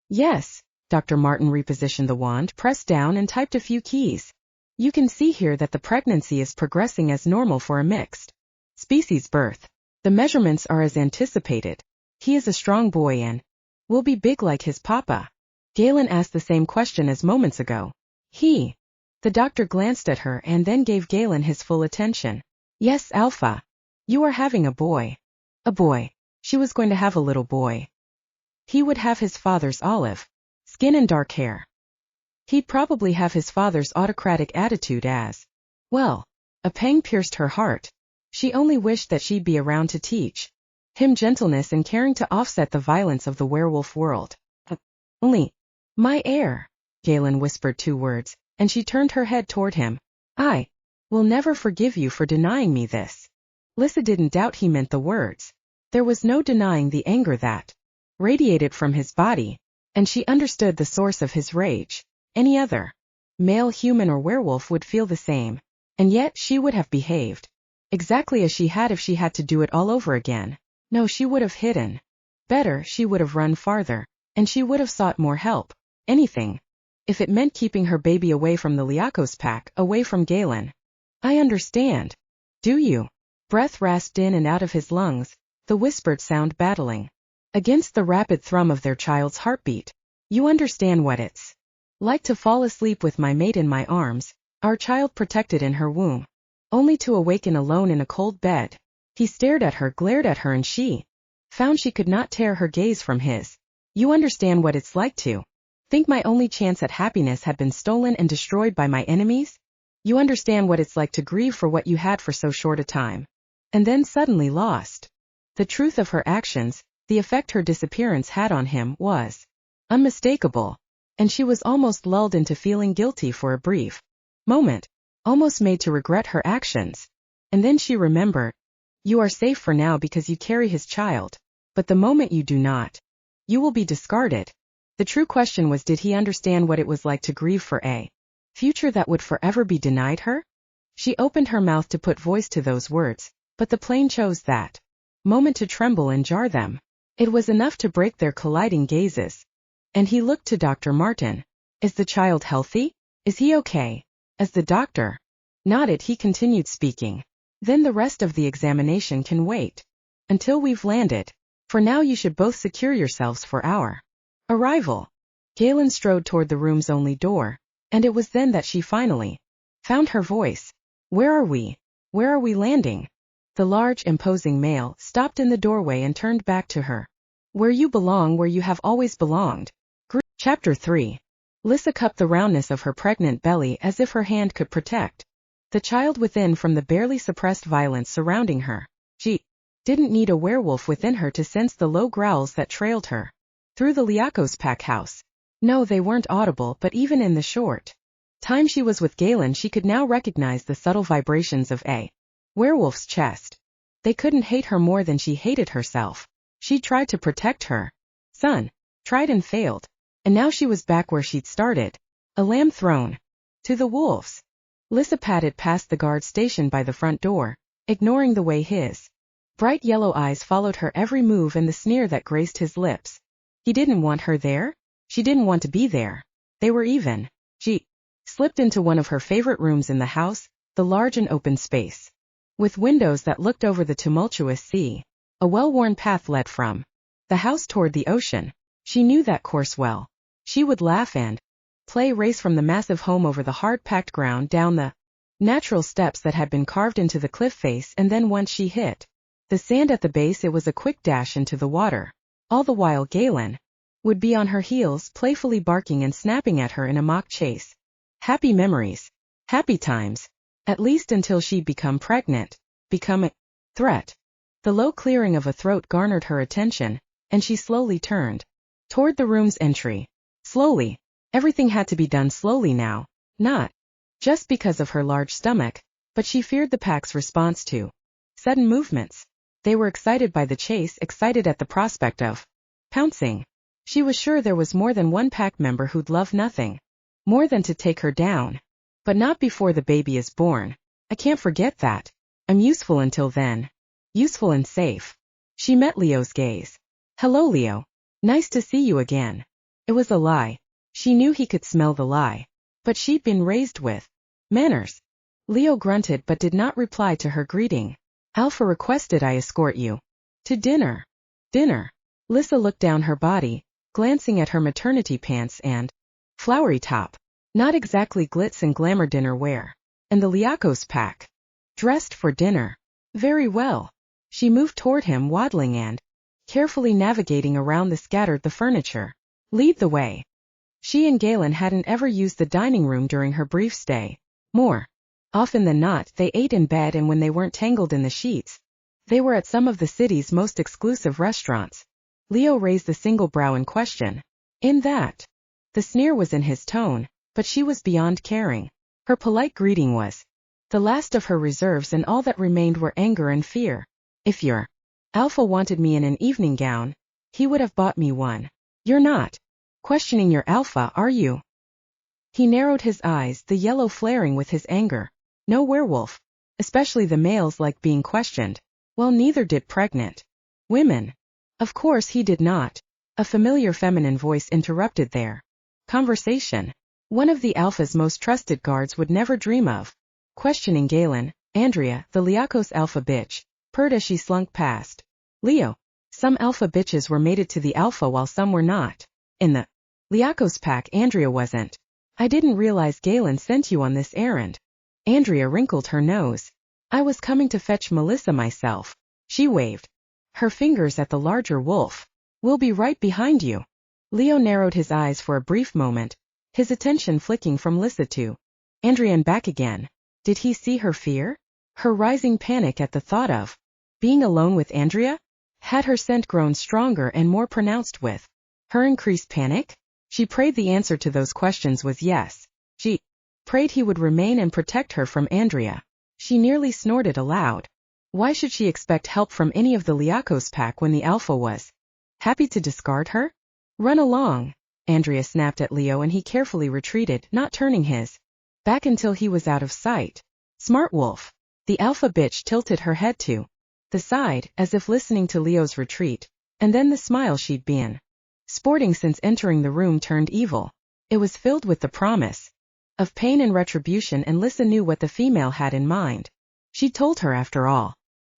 Yes. Dr. Martin repositioned the wand, pressed down, and typed a few keys. You can see here that the pregnancy is progressing as normal for a mixed species birth. The measurements are as anticipated. He is a strong boy and will be big like his papa. Galen asked the same question as moments ago. The doctor glanced at her and then gave Galen his full attention. Yes, Alpha. You are having a boy. A boy. She was going to have a little boy. He would have his father's olive skin and dark hair. He'd probably have his father's autocratic attitude as well. A pang pierced her heart. She only wished that she'd be around to teach him gentleness and caring to offset the violence of the werewolf world. Only my heir. Galen whispered 2 words, and she turned her head toward him. I will never forgive you for denying me this. Lissa didn't doubt he meant the words. There was no denying the anger that radiated from his body, and she understood the source of his rage. Any other male, human or werewolf would feel the same, and yet she would have behaved exactly as she had if she had to do it all over again. No, she would have hidden better, she would have run farther, and she would have sought more help. Anything. If it meant keeping her baby away from the Liakos pack, away from Galen. I understand. Do you? Breath rasped in and out of his lungs, the whispered sound battling against the rapid thrum of their child's heartbeat. You understand what it's Like to fall asleep with my mate in my arms, our child protected in her womb. Only to awaken alone in a cold bed. He stared at her, glared at her, and she found she could not tear her gaze from his. You understand what it's like to think my only chance at happiness had been stolen and destroyed by my enemies? You understand what it's like to grieve for what you had for so short a time, and then suddenly lost. The truth of her actions, the effect her disappearance had on him, was unmistakable, and she was almost lulled into feeling guilty for a brief moment, almost made to regret her actions. And then she remembered. You are safe for now because you carry his child, but the moment you do not, you will be discarded. The true question was, did he understand what it was like to grieve for a future that would forever be denied her? She opened her mouth to put voice to those words, but the plane chose that moment to tremble and jar them. It was enough to break their colliding gazes. And he looked to Dr. Martin. Is the child healthy? Is he okay? As the doctor nodded, he continued speaking. Then the rest of the examination can wait until we've landed. For now you should both secure yourselves for our arrival. Galen strode toward the room's only door, and it was then that she finally found her voice. Where are we? Where are we landing? The large, imposing male stopped in the doorway and turned back to her. Where you belong, where you have always belonged. Chapter 3. Lissa cupped the roundness of her pregnant belly as if her hand could protect the child within from the barely suppressed violence surrounding her. She didn't need a werewolf within her to sense the low growls that trailed her through the Liakos pack house. No, they weren't audible, but even in the short time she was with Galen, she could now recognize the subtle vibrations of a werewolf's chest. They couldn't hate her more than she hated herself. She tried to protect her son, tried and failed. And now she was back where she'd started, a lamb thrown to the wolves. Lissa padded past the guard stationed by the front door, ignoring the way his bright yellow eyes followed her every move and the sneer that graced his lips. He didn't want her there. She didn't want to be there. They were even. She slipped into one of her favorite rooms in the house, the large and open space, with windows that looked over the tumultuous sea. A well-worn path led from the house toward the ocean. She knew that course well. She would laugh and play race from the massive home over the hard-packed ground down the natural steps that had been carved into the cliff face, and then once she hit the sand at the base, it was a quick dash into the water. All the while Galen would be on her heels, playfully barking and snapping at her in a mock chase. Happy memories. Happy times. At least until she'd become pregnant. Become a threat. The low clearing of a throat garnered her attention, and she slowly turned toward the room's entry. Slowly. Everything had to be done slowly now, not just because of her large stomach, but she feared the pack's response to sudden movements. They were excited by the chase, excited at the prospect of pouncing. She was sure there was more than one pack member who'd love nothing more than to take her down. But not before the baby is born. I can't forget that. I'm useful until then. Useful and safe. She met Leo's gaze. Hello, Leo. Nice to see you again. It was a lie. She knew he could smell the lie. But she'd been raised with manners. Leo grunted but did not reply to her greeting. Alpha requested I escort you to dinner. Dinner. Lissa looked down her body, glancing at her maternity pants and flowery top. Not exactly glitz and glamour dinner wear. And the Liakos pack. Dressed for dinner. Very well. She moved toward him, waddling and carefully navigating around the furniture. Lead the way. She and Galen hadn't ever used the dining room during her brief stay. More often than not, they ate in bed, and when they weren't tangled in the sheets, they were at some of the city's most exclusive restaurants. Leo raised the single brow in question. In that. The sneer was in his tone, but she was beyond caring. Her polite greeting was the last of her reserves, and all that remained were anger and fear. If your Alpha wanted me in an evening gown, he would have bought me one. You're not questioning your Alpha, are you? He narrowed his eyes, the yellow flaring with his anger. No werewolf, especially the males, like being questioned. Well, neither did pregnant women. Of course he did not. A familiar feminine voice interrupted their conversation. One of the Alpha's most trusted guards would never dream of questioning Galen. Andrea, the Liakos Alpha bitch, purred as she slunk past. Leo. Some Alpha bitches were mated to the Alpha while some were not. In the Liakos pack, Andrea wasn't. I didn't realize Galen sent you on this errand. Andrea wrinkled her nose. I was coming to fetch Melissa myself. She waved her fingers at the larger wolf. We'll be right behind you. Leo narrowed his eyes for a brief moment, his attention flicking from Lissa to Andrea and back again. Did he see her fear? Her rising panic at the thought of being alone with Andrea? Had her scent grown stronger and more pronounced with her increased panic? She prayed the answer to those questions was yes. She prayed he would remain and protect her from Andrea. She nearly snorted aloud. Why should she expect help from any of the Liakos pack when the Alpha was happy to discard her? Run along, Andrea snapped at Leo, and he carefully retreated, not turning his back until he was out of sight. Smart wolf. The Alpha bitch tilted her head to the side, as if listening to Leo's retreat, and then the smile she'd been sporting since entering the room turned evil. It was filled with the promise of pain and retribution, and Lissa knew what the female had in mind. She told her, after all.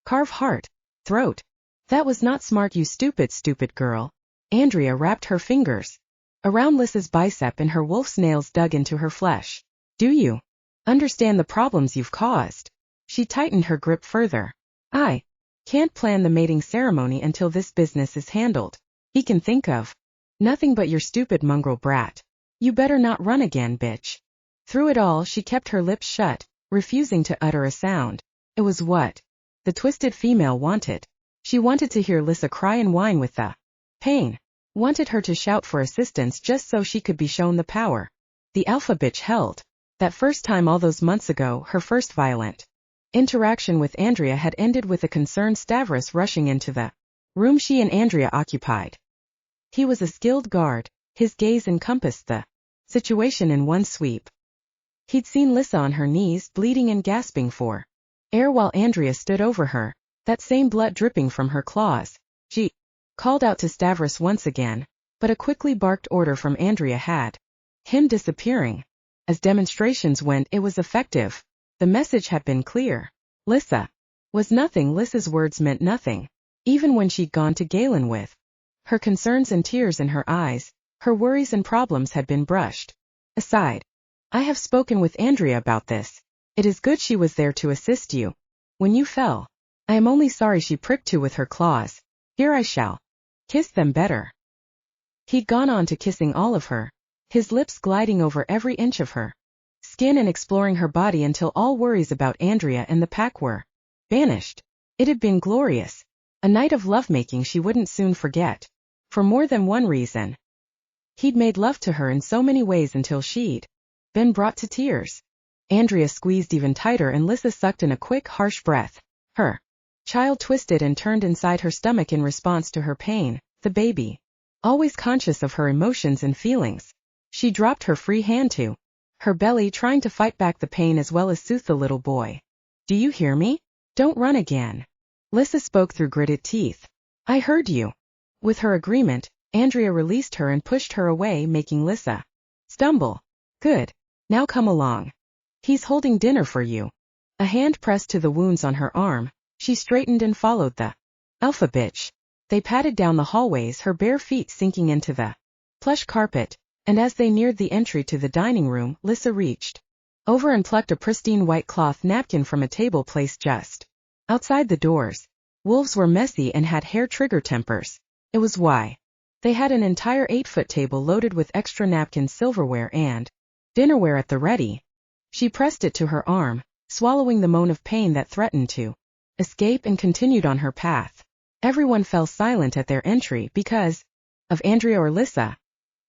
Carve heart, throat. That was not smart, you stupid girl. Andrea wrapped her fingers around Lissa's bicep, and her wolf's nails dug into her flesh. Do you understand the problems you've caused? She tightened her grip further. I can't plan the mating ceremony until this business is handled. He can think of nothing but your stupid mongrel brat. You better not run again, bitch. Through it all, she kept her lips shut, refusing to utter a sound. It was what the twisted female wanted. She wanted to hear Lissa cry and whine with the pain. Wanted her to shout for assistance just so she could be shown the power the Alpha bitch held. That first time all those months ago, her first violent interaction with Andrea had ended with a concerned Stavros rushing into the room she and Andrea occupied. He was a skilled guard. His gaze encompassed the situation in one sweep. He'd seen Lissa on her knees, bleeding and gasping for air while Andrea stood over her, that same blood dripping from her claws. She called out to Stavros once again, but a quickly barked order from Andrea had him disappearing. As demonstrations went, it was effective. The message had been clear. Lissa was nothing. Lissa's words meant nothing. Even when she'd gone to Galen with her concerns and tears in her eyes, her worries and problems had been brushed aside. I have spoken with Andrea about this. It is good she was there to assist you when you fell. I am only sorry she pricked you with her claws. Here I shall kiss them better. He'd gone on to kissing all of her, his lips gliding over every inch of her skin and exploring her body until all worries about Andrea and the pack were banished. It had been glorious. A night of lovemaking she wouldn't soon forget. For more than one reason. He'd made love to her in so many ways until she'd been brought to tears. Andrea squeezed even tighter, and Lissa sucked in a quick, harsh breath. Her child twisted and turned inside her stomach in response to her pain. The baby, always conscious of her emotions and feelings. She dropped her free hand to her belly, trying to fight back the pain as well as soothe the little boy. Do you hear me? Don't run again. Lissa spoke through gritted teeth. I heard you. With her agreement, Andrea released her and pushed her away, making Lissa stumble. Good. Now come along. He's holding dinner for you. A hand pressed to the wounds on her arm. She straightened and followed the Alpha bitch. They padded down the hallways, her bare feet sinking into the plush carpet, and as they neared the entry to the dining room, Lissa reached over and plucked a pristine white cloth napkin from a table placed just outside the doors. Wolves were messy and had hair trigger tempers. It was why they had an entire 8-foot table loaded with extra napkins, silverware, and dinnerware at the ready. She pressed it to her arm, swallowing the moan of pain that threatened to escape, and continued on her path. Everyone fell silent at their entry because of Andrea or Lissa,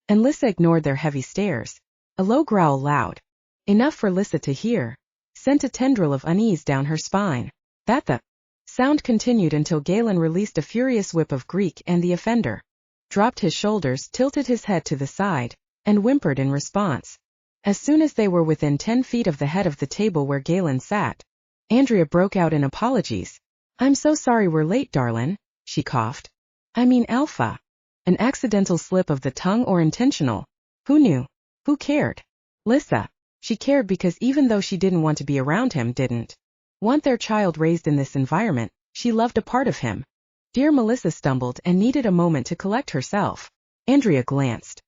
and Lissa ignored their heavy stares. A low growl, loud enough for Lissa to hear, sent a tendril of unease down her spine. That the sound continued until Galen released a furious whip of Greek, and the offender dropped his shoulders, tilted his head to the side, and whimpered in response. As soon as they were within 10 feet of the head of the table where Galen sat, Andrea broke out in apologies. I'm so sorry we're late, darlin', she coughed. I mean, Alpha. An accidental slip of the tongue or intentional? Who knew? Who cared? Lissa. She cared because even though she didn't want to be around him, didn't want their child raised in this environment, she loved a part of him. Dear Melissa stumbled and needed a moment to collect herself. Andrea glanced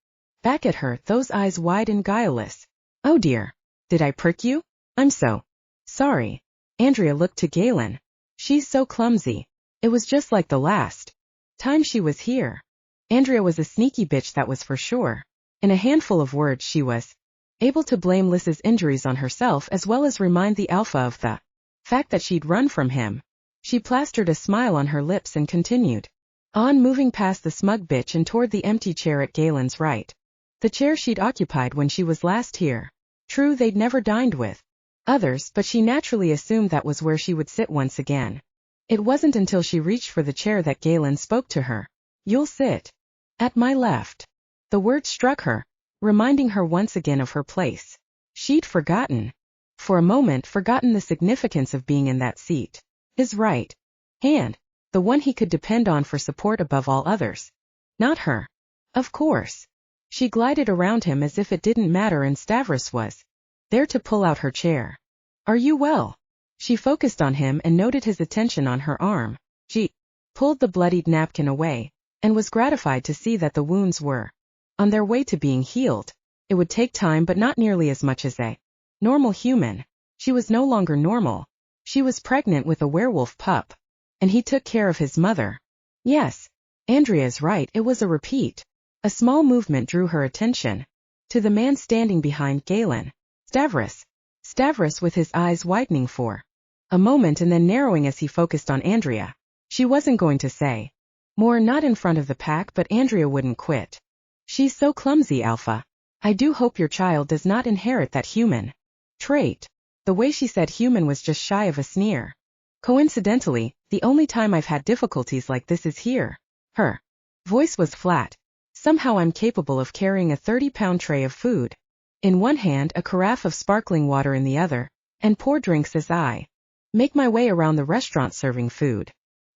back at her, those eyes wide and guileless. Oh dear. Did I prick you? I'm so sorry. Andrea looked to Galen. She's so clumsy. It was just like the last time she was here. Andrea was a sneaky bitch, that was for sure. In a handful of words, she was able to blame Lissa's injuries on herself as well as remind the alpha of the fact that she'd run from him. She plastered a smile on her lips and continued on, moving past the smug bitch and toward the empty chair at Galen's right. The chair she'd occupied when she was last here. True, they'd never dined with others, but she naturally assumed that was where she would sit once again. It wasn't until she reached for the chair that Galen spoke to her. You'll sit at my left. The word struck her, reminding her once again of her place. She'd forgotten. For a moment forgotten the significance of being in that seat. His right hand, the one he could depend on for support above all others. Not her. Of course. She glided around him as if it didn't matter, and Stavros was there to pull out her chair. Are you well? She focused on him and noted his attention on her arm. She pulled the bloodied napkin away, and was gratified to see that the wounds were on their way to being healed. It would take time, but not nearly as much as a normal human. She was no longer normal. She was pregnant with a werewolf pup. And he took care of his mother. Yes, Andrea's right, it was a repeat. A small movement drew her attention to the man standing behind Galen. Stavros. Stavros, with his eyes widening for a moment and then narrowing as he focused on Andrea. She wasn't going to say more, not in front of the pack, but Andrea wouldn't quit. She's so clumsy, Alpha. I do hope your child does not inherit that human trait. The way she said human was just shy of a sneer. Coincidentally, the only time I've had difficulties like this is here. Her voice was flat. Somehow I'm capable of carrying a 30-pound tray of food in one hand, a carafe of sparkling water in the other, and pour drinks as I make my way around the restaurant serving food.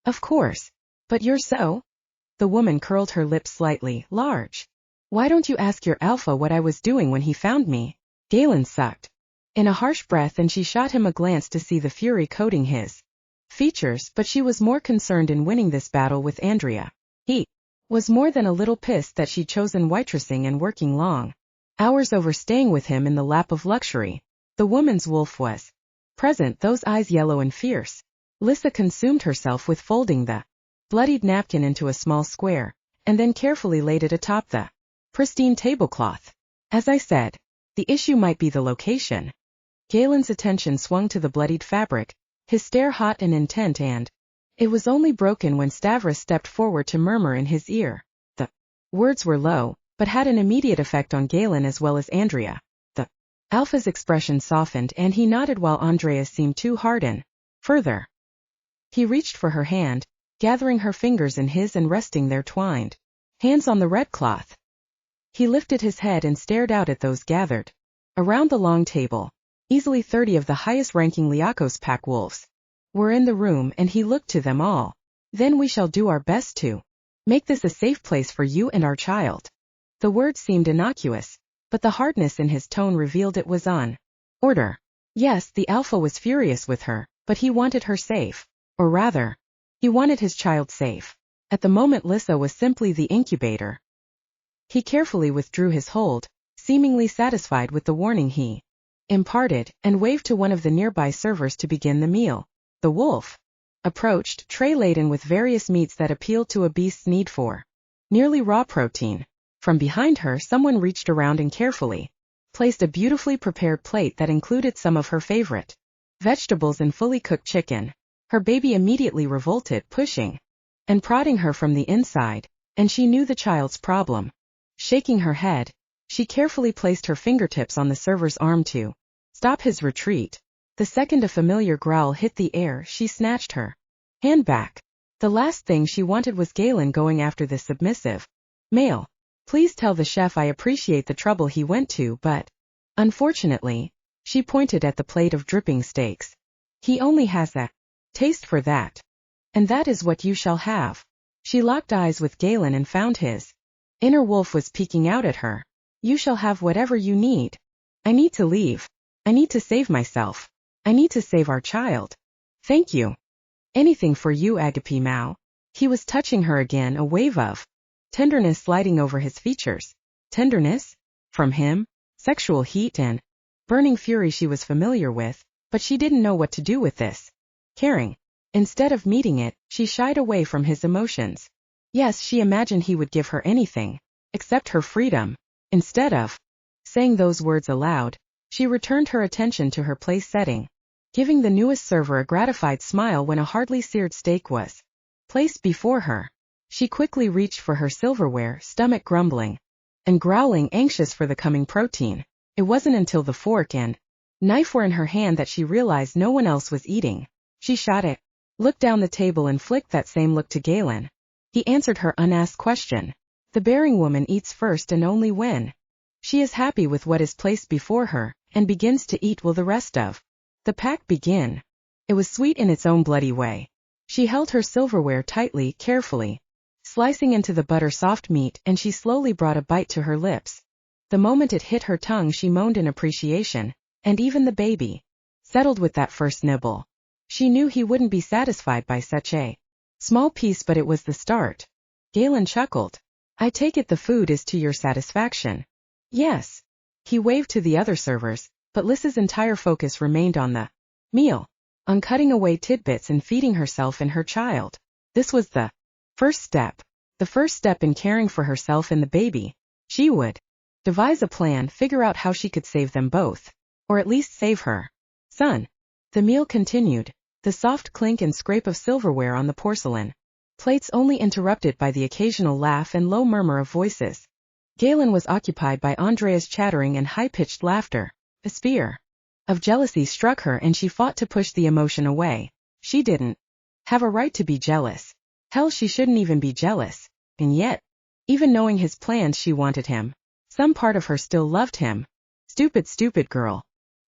Of course. But you're so? The woman curled her lips slightly, large. Why don't you ask your alpha what I was doing when he found me? Galen sucked in a harsh breath, and she shot him a glance to see the fury coating his features, but she was more concerned in winning this battle with Andrea. He was more than a little pissed that she'd chosen waitressing and working long hours over staying with him in the lap of luxury. The woman's wolf was present, those eyes yellow and fierce. Lissa consumed herself with folding the bloodied napkin into a small square, and then carefully laid it atop the pristine tablecloth. As I said, the issue might be the location. Galen's attention swung to the bloodied fabric, his stare hot and intent, and it was only broken when Stavros stepped forward to murmur in his ear. The words were low, but had an immediate effect on Galen as well as Andrea. The alpha's expression softened, and he nodded while Andrea's seemed too harden. Further, he reached for her hand, gathering her fingers in his and resting their twined hands on the red cloth. He lifted his head and stared out at those gathered around the long table. Easily 30 of the highest-ranking Liakos pack wolves were in the room, and he looked to them all. Then we shall do our best to make this a safe place for you and our child. The words seemed innocuous, but the hardness in his tone revealed it was on order. Yes, the alpha was furious with her, but he wanted her safe. Or rather, he wanted his child safe. At the moment, Lissa was simply the incubator. He carefully withdrew his hold, seemingly satisfied with the warning he imparted, and waved to one of the nearby servers to begin the meal. The wolf approached, tray laden with various meats that appealed to a beast's need for nearly raw protein. From behind her, someone reached around and carefully placed a beautifully prepared plate that included some of her favorite vegetables and fully cooked chicken. Her baby immediately revolted, pushing and prodding her from the inside, and she knew the child's problem. Shaking her head, she carefully placed her fingertips on the server's arm to stop his retreat. The second a familiar growl hit the air, she snatched her hand back. The last thing she wanted was Galen going after this submissive male. Please tell the chef I appreciate the trouble he went to, but unfortunately, she pointed at the plate of dripping steaks. He only has a taste for that. And that is what you shall have. She locked eyes with Galen and found his inner wolf was peeking out at her. You shall have whatever you need. I need to leave. I need to save myself. I need to save our child. Thank you. Anything for you, Agape Mao. He was touching her again, a wave of tenderness sliding over his features. Tenderness? From him? Sexual heat and burning fury she was familiar with, but she didn't know what to do with this caring. Instead of meeting it, she shied away from his emotions. Yes, she imagined he would give her anything, except her freedom. Instead of saying those words aloud, she returned her attention to her place setting, giving the newest server a gratified smile when a hardly seared steak was placed before her. She quickly reached for her silverware, stomach grumbling and growling, anxious for the coming protein. It wasn't until the fork and knife were in her hand that she realized no one else was eating. She shot it, looked down the table and flicked that same look to Galen. He answered her unasked question. The bearing woman eats first and only when she is happy with what is placed before her, and begins to eat will the rest of the pack begin. It was sweet in its own bloody way. She held her silverware tightly, carefully, slicing into the butter-soft meat, and she slowly brought a bite to her lips. The moment it hit her tongue she moaned in appreciation, and even the baby settled with that first nibble. She knew he wouldn't be satisfied by such a small piece, but it was the start. Galen chuckled. I take it the food is to your satisfaction. Yes. He waved to the other servers, but Lissa's entire focus remained on the meal, on cutting away tidbits and feeding herself and her child. This was the first step in caring for herself and the baby. She would devise a plan, figure out how she could save them both, or at least save her son. The meal continued, the soft clink and scrape of silverware on the porcelain plates only interrupted by the occasional laugh and low murmur of voices. Galen was occupied by Andrea's chattering and high-pitched laughter. A spear of jealousy struck her and she fought to push the emotion away. She didn't have a right to be jealous. Hell, she shouldn't even be jealous. And yet, even knowing his plans, she wanted him. Some part of her still loved him. Stupid girl.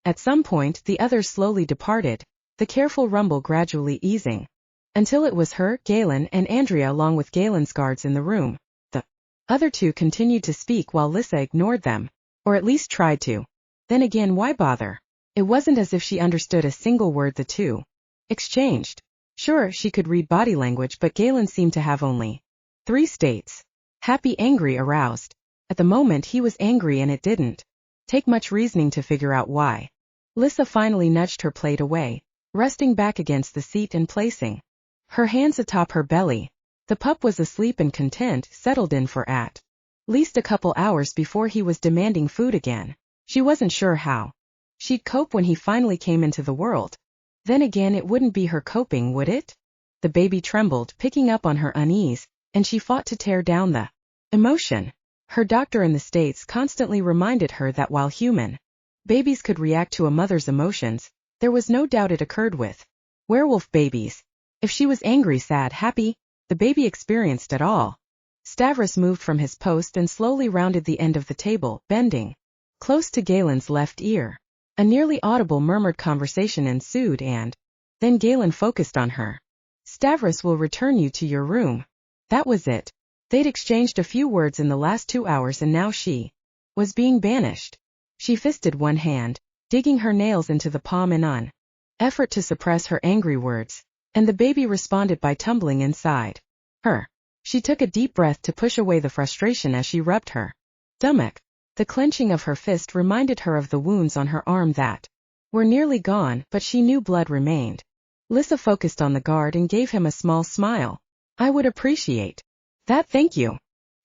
At some point, the others slowly departed, the careful rumble gradually easing, until it was her, Galen, and Andrea along with Galen's guards in the room. The other two continued to speak while Lissa ignored them, or at least tried to. Then again, why bother? It wasn't as if she understood a single word the two exchanged. Sure, she could read body language, but Galen seemed to have only 3 states: happy, angry, aroused. At the moment he was angry, and it didn't take much reasoning to figure out why. Lissa finally nudged her plate away, resting back against the seat and placing her hands atop her belly. The pup was asleep and content, settled in for at least a couple hours before he was demanding food again. She wasn't sure how she'd cope when he finally came into the world. Then again, it wouldn't be her coping, would it? The baby trembled, picking up on her unease, and she fought to tear down the emotion. Her doctor in the States constantly reminded her that while human babies could react to a mother's emotions, there was no doubt it occurred with werewolf babies. If she was angry, sad, happy, the baby experienced it all. Stavros moved from his post and slowly rounded the end of the table, bending close to Galen's left ear. A nearly audible murmured conversation ensued, and then Galen focused on her. Stavros will return you to your room. That was it. They'd exchanged a few words in the last 2 hours, and now she was being banished. She fisted one hand, digging her nails into the palm in an effort to suppress her angry words, and the baby responded by tumbling inside her. She took a deep breath to push away the frustration as she rubbed her stomach. The clenching of her fist reminded her of the wounds on her arm that were nearly gone, but she knew blood remained. Lissa focused on the guard and gave him a small smile. I would appreciate that, thank you.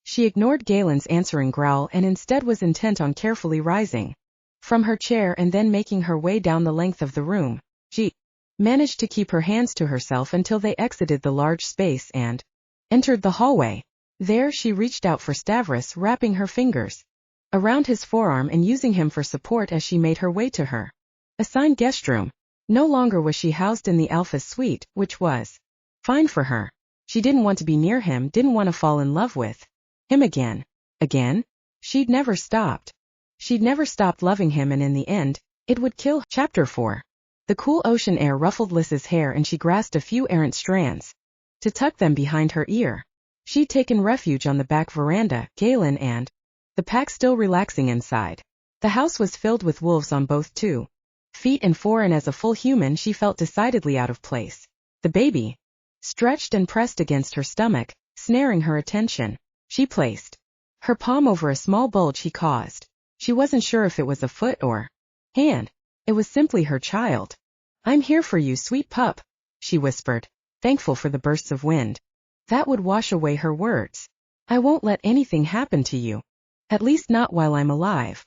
She ignored Galen's answering growl and instead was intent on carefully rising from her chair and then making her way down the length of the room. She managed to keep her hands to herself until they exited the large space and entered the hallway. There she reached out for Stavros, wrapping her fingers around his forearm and using him for support as she made her way to her assigned guest room. No longer was she housed in the Alpha suite, which was fine for her. She didn't want to be near him, didn't want to fall in love with him again. Again? She'd never stopped loving him, and in the end, it would kill her. Chapter 4. The cool ocean air ruffled Lissa's hair and she grasped a few errant strands to tuck them behind her ear. She'd taken refuge on the back veranda, Galen and the pack still relaxing inside. The house was filled with wolves on both 2 feet and 4, and as a full human she felt decidedly out of place. The baby stretched and pressed against her stomach, snaring her attention. She placed her palm over a small bulge he caused. She wasn't sure if it was a foot or hand. It was simply her child. "I'm here for you, sweet pup," she whispered, thankful for the bursts of wind that would wash away her words. "I won't let anything happen to you. At least not while I'm alive."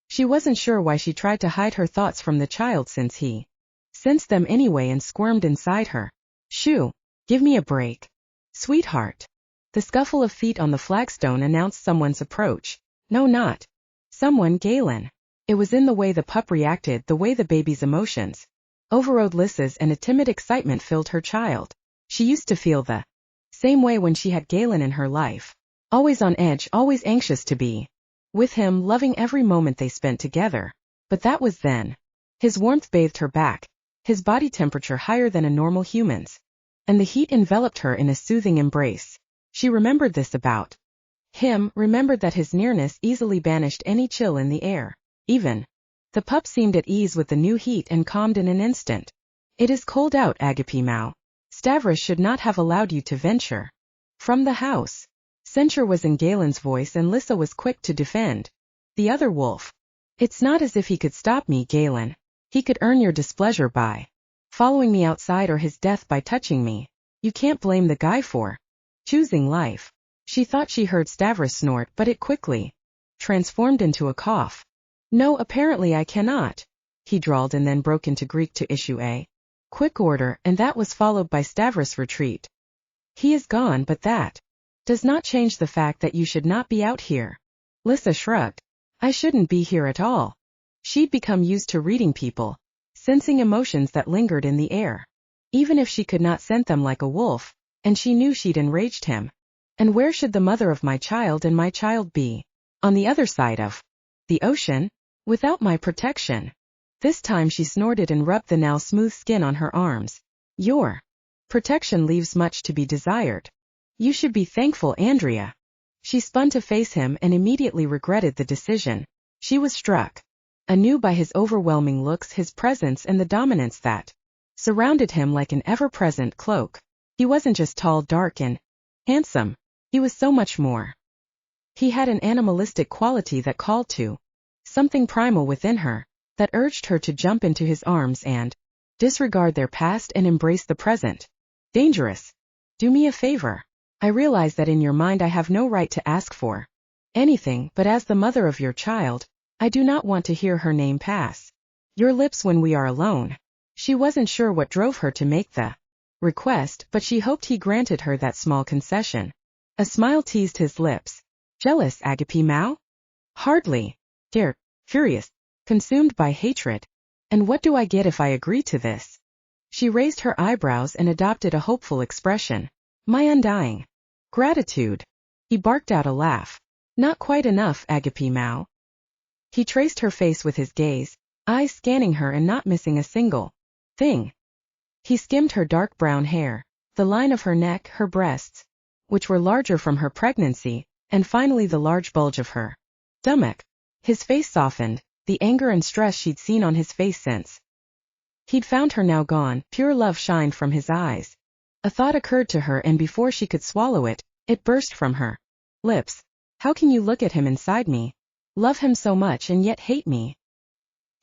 She wasn't sure why she tried to hide her thoughts from the child since he sensed them anyway and squirmed inside her. "Shoo, give me a break, sweetheart." The scuffle of feet on the flagstone announced someone's approach. No, not someone, Galen. It was in the way the pup reacted, the way the baby's emotions overrode Lissa's, and a timid excitement filled her child. She used to feel the same way when she had Galen in her life. Always on edge, always anxious to be with him, loving every moment they spent together. But that was then. His warmth bathed her back, his body temperature higher than a normal human's, and the heat enveloped her in a soothing embrace. She remembered this about him, remembered that his nearness easily banished any chill in the air. Even the pup seemed at ease with the new heat and calmed in an instant. "It is cold out, Agape Mao. Stavros should not have allowed you to venture from the house." Censure was in Galen's voice, and Lissa was quick to defend the other wolf. "It's not as if he could stop me, Galen. He could earn your displeasure by following me outside, or his death by touching me. You can't blame the guy for choosing life." She thought she heard Stavros snort, but it quickly transformed into a cough. "No, apparently I cannot," he drawled, and then broke into Greek to issue a quick order, and that was followed by Stavros' retreat. "He is gone, but that does not change the fact that you should not be out here." Lissa shrugged. "I shouldn't be here at all." She'd become used to reading people, sensing emotions that lingered in the air, even if she could not scent them like a wolf, and she knew she'd enraged him. And where should the mother of my child and my child be? On the other side of the ocean? Without my protection? This time she snorted and rubbed the now smooth skin on her arms. "Your protection leaves much to be desired. You should be thankful, Andrea." She spun to face him and immediately regretted the decision. She was struck anew by his overwhelming looks, his presence, and the dominance that surrounded him like an ever-present cloak. He wasn't just tall, dark, and handsome. He was so much more. He had an animalistic quality that called to something primal within her, that urged her to jump into his arms and disregard their past and embrace the present. "Dangerous. Do me a favor. I realize that in your mind I have no right to ask for anything, but as the mother of your child, I do not want to hear her name pass your lips when we are alone." She wasn't sure what drove her to make the request, but she hoped he granted her that small concession. A smile teased his lips. "Jealous, Agape Mao?" "Hardly. Scared, furious, consumed by hatred. And what do I get if I agree to this?" She raised her eyebrows and adopted a hopeful expression. "My undying gratitude." He barked out a laugh. "Not quite enough, Agape Mao." He traced her face with his gaze, eyes scanning her and not missing a single thing. He skimmed her dark brown hair, the line of her neck, her breasts, which were larger from her pregnancy, and finally the large bulge of her stomach. His face softened, the anger and stress she'd seen on his face since he'd found her now gone. Pure love shined from his eyes. A thought occurred to her, and before she could swallow it, it burst from her lips. "How can you look at him inside me, love him so much, and yet hate me?"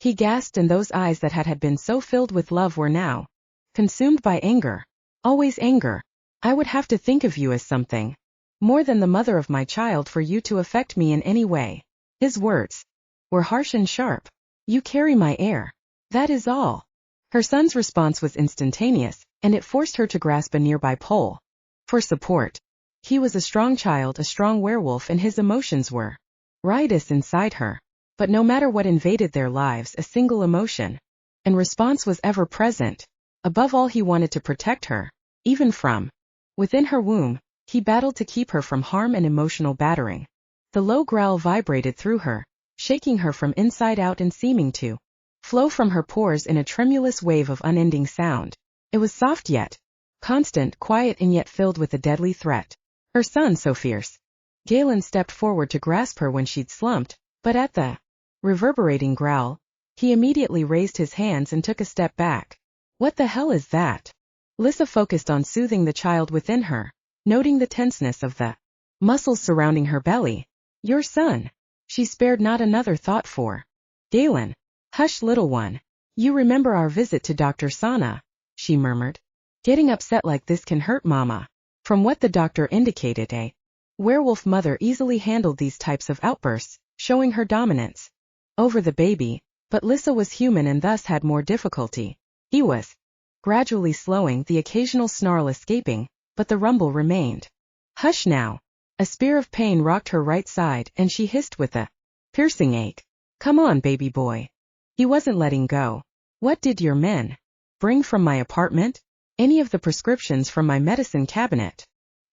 He gasped, and those eyes that had been so filled with love were now consumed by anger. "Always anger. I would have to think of you as something more than the mother of my child for you to affect me in any way." His words were harsh and sharp. "You carry my air. That is all." Her son's response was instantaneous, and it forced her to grasp a nearby pole for support. He was a strong child, a strong werewolf, and his emotions were riotous inside her. But no matter what invaded their lives, a single emotion and response was ever present. Above all, he wanted to protect her, even from within her womb. He battled to keep her from harm and emotional battering. The low growl vibrated through her, shaking her from inside out and seeming to flow from her pores in a tremulous wave of unending sound. It was soft yet constant, quiet and yet filled with a deadly threat. Her son so fierce. Galen stepped forward to grasp her when she'd slumped, but at the reverberating growl, he immediately raised his hands and took a step back. "What the hell is that?" Lissa focused on soothing the child within her, noting the tenseness of the muscles surrounding her belly. "Your son." She spared not another thought for Galen. Hush, little one. You remember our visit to Dr. Sana, she murmured. Getting upset like this can hurt Mama. From what the doctor indicated, a werewolf mother easily handled these types of outbursts, showing her dominance over the baby, but Lissa was human and thus had more difficulty. He was gradually slowing, the occasional snarl escaping, but the rumble remained. Hush now. A spear of pain rocked her right side and she hissed with a piercing ache. Come on, baby boy. He wasn't letting go. What did your men bring from my apartment? Any of the prescriptions from my medicine cabinet?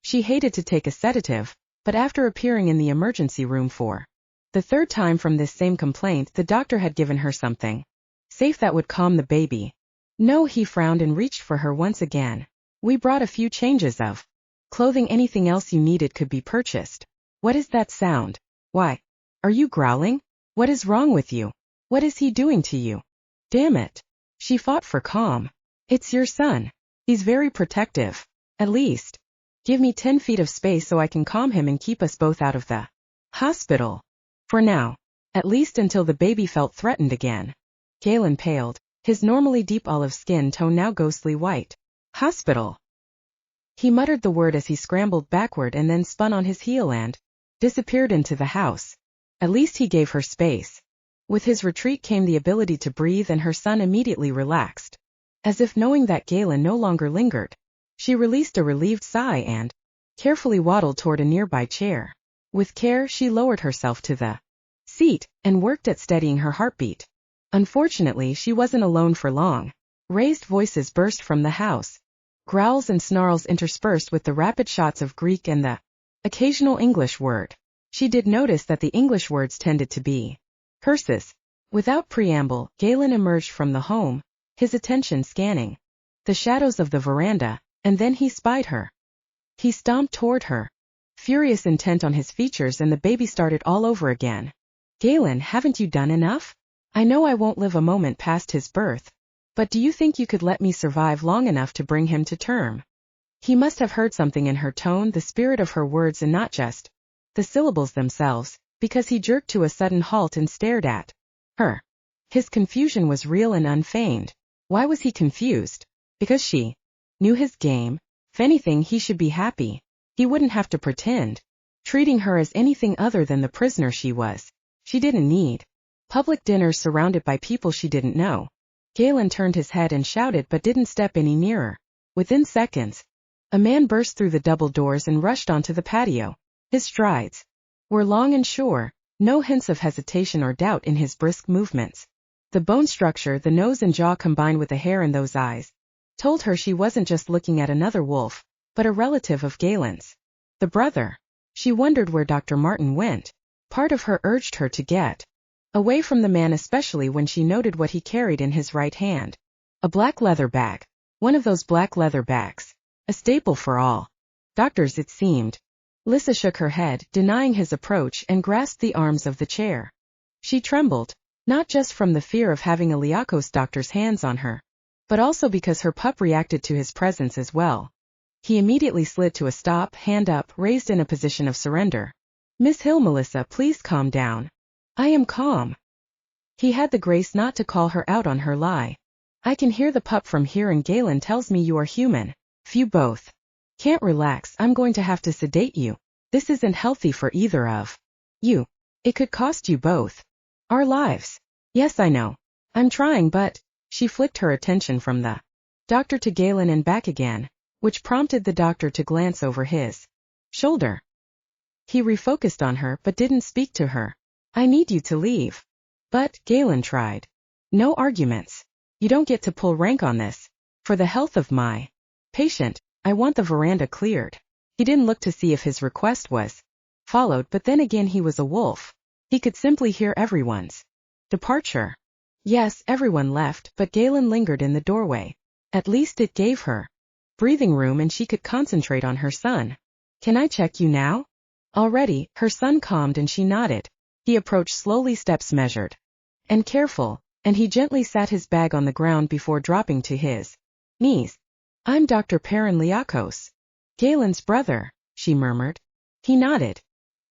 She hated to take a sedative, but after appearing in the emergency room for the third time from this same complaint, the doctor had given her something safe that would calm the baby. No, he frowned and reached for her once again. We brought a few changes of clothing. Anything else you needed could be purchased. What is that sound? Why? Are you growling? What is wrong with you? What is he doing to you? Damn it. She fought for calm. It's your son. He's very protective. At least give me 10 feet of space so I can calm him and keep us both out of the hospital. For now. At least until the baby felt threatened again. Galen paled, his normally deep olive skin tone now ghostly white. Hospital. He muttered the word as he scrambled backward and then spun on his heel and disappeared into the house. At least he gave her space. With his retreat came the ability to breathe, and her son immediately relaxed. As if knowing that Galen no longer lingered, she released a relieved sigh and carefully waddled toward a nearby chair. With care, she lowered herself to the seat and worked at steadying her heartbeat. Unfortunately, she wasn't alone for long. Raised voices burst from the house. Growls and snarls interspersed with the rapid shots of Greek and the occasional English word. She did notice that the English words tended to be curses. Without preamble, Galen emerged from the home, his attention scanning the shadows of the veranda, and then he spied her. He stomped toward her, furious intent on his features, and the baby started all over again. Galen, haven't you done enough? I know I won't live a moment past his birth. But do you think you could let me survive long enough to bring him to term? He must have heard something in her tone, the spirit of her words and not just the syllables themselves, because he jerked to a sudden halt and stared at her. His confusion was real and unfeigned. Why was he confused? Because she knew his game. If anything, he should be happy. He wouldn't have to pretend, treating her as anything other than the prisoner she was. She didn't need public dinners surrounded by people she didn't know. Galen turned his head and shouted, but didn't step any nearer. Within seconds, a man burst through the double doors and rushed onto the patio. His strides were long and sure, no hints of hesitation or doubt in his brisk movements. The bone structure, the nose and jaw combined with the hair in those eyes, told her she wasn't just looking at another wolf, but a relative of Galen's. The brother. She wondered where Dr. Martin went. Part of her urged her to get away from the man, especially when she noted what he carried in his right hand. A black leather bag. One of those black leather bags. A staple for all doctors, it seemed. Lissa shook her head, denying his approach, and grasped the arms of the chair. She trembled, not just from the fear of having a Liakos doctor's hands on her, but also because her pup reacted to his presence as well. He immediately slid to a stop, hand up, raised in a position of surrender. Miss Hill, Melissa, please calm down. I am calm. He had the grace not to call her out on her lie. I can hear the pup from here, and Galen tells me you are human. If you both can't relax, I'm going to have to sedate you. This isn't healthy for either of you. It could cost you both our lives. Yes, I know. I'm trying, but she flicked her attention from the doctor to Galen and back again, which prompted the doctor to glance over his shoulder. He refocused on her but didn't speak to her. I need you to leave. But, Galen tried. No arguments. You don't get to pull rank on this. For the health of my patient, I want the veranda cleared. He didn't look to see if his request was followed, but then again he was a wolf. He could simply hear everyone's departure. Yes, everyone left, but Galen lingered in the doorway. At least it gave her breathing room and she could concentrate on her son. Can I check you now? Already, her son calmed and she nodded. He approached slowly, steps measured and careful, and he gently sat his bag on the ground before dropping to his knees. I'm Dr. Perrin Liakos. Galen's brother, she murmured. He nodded.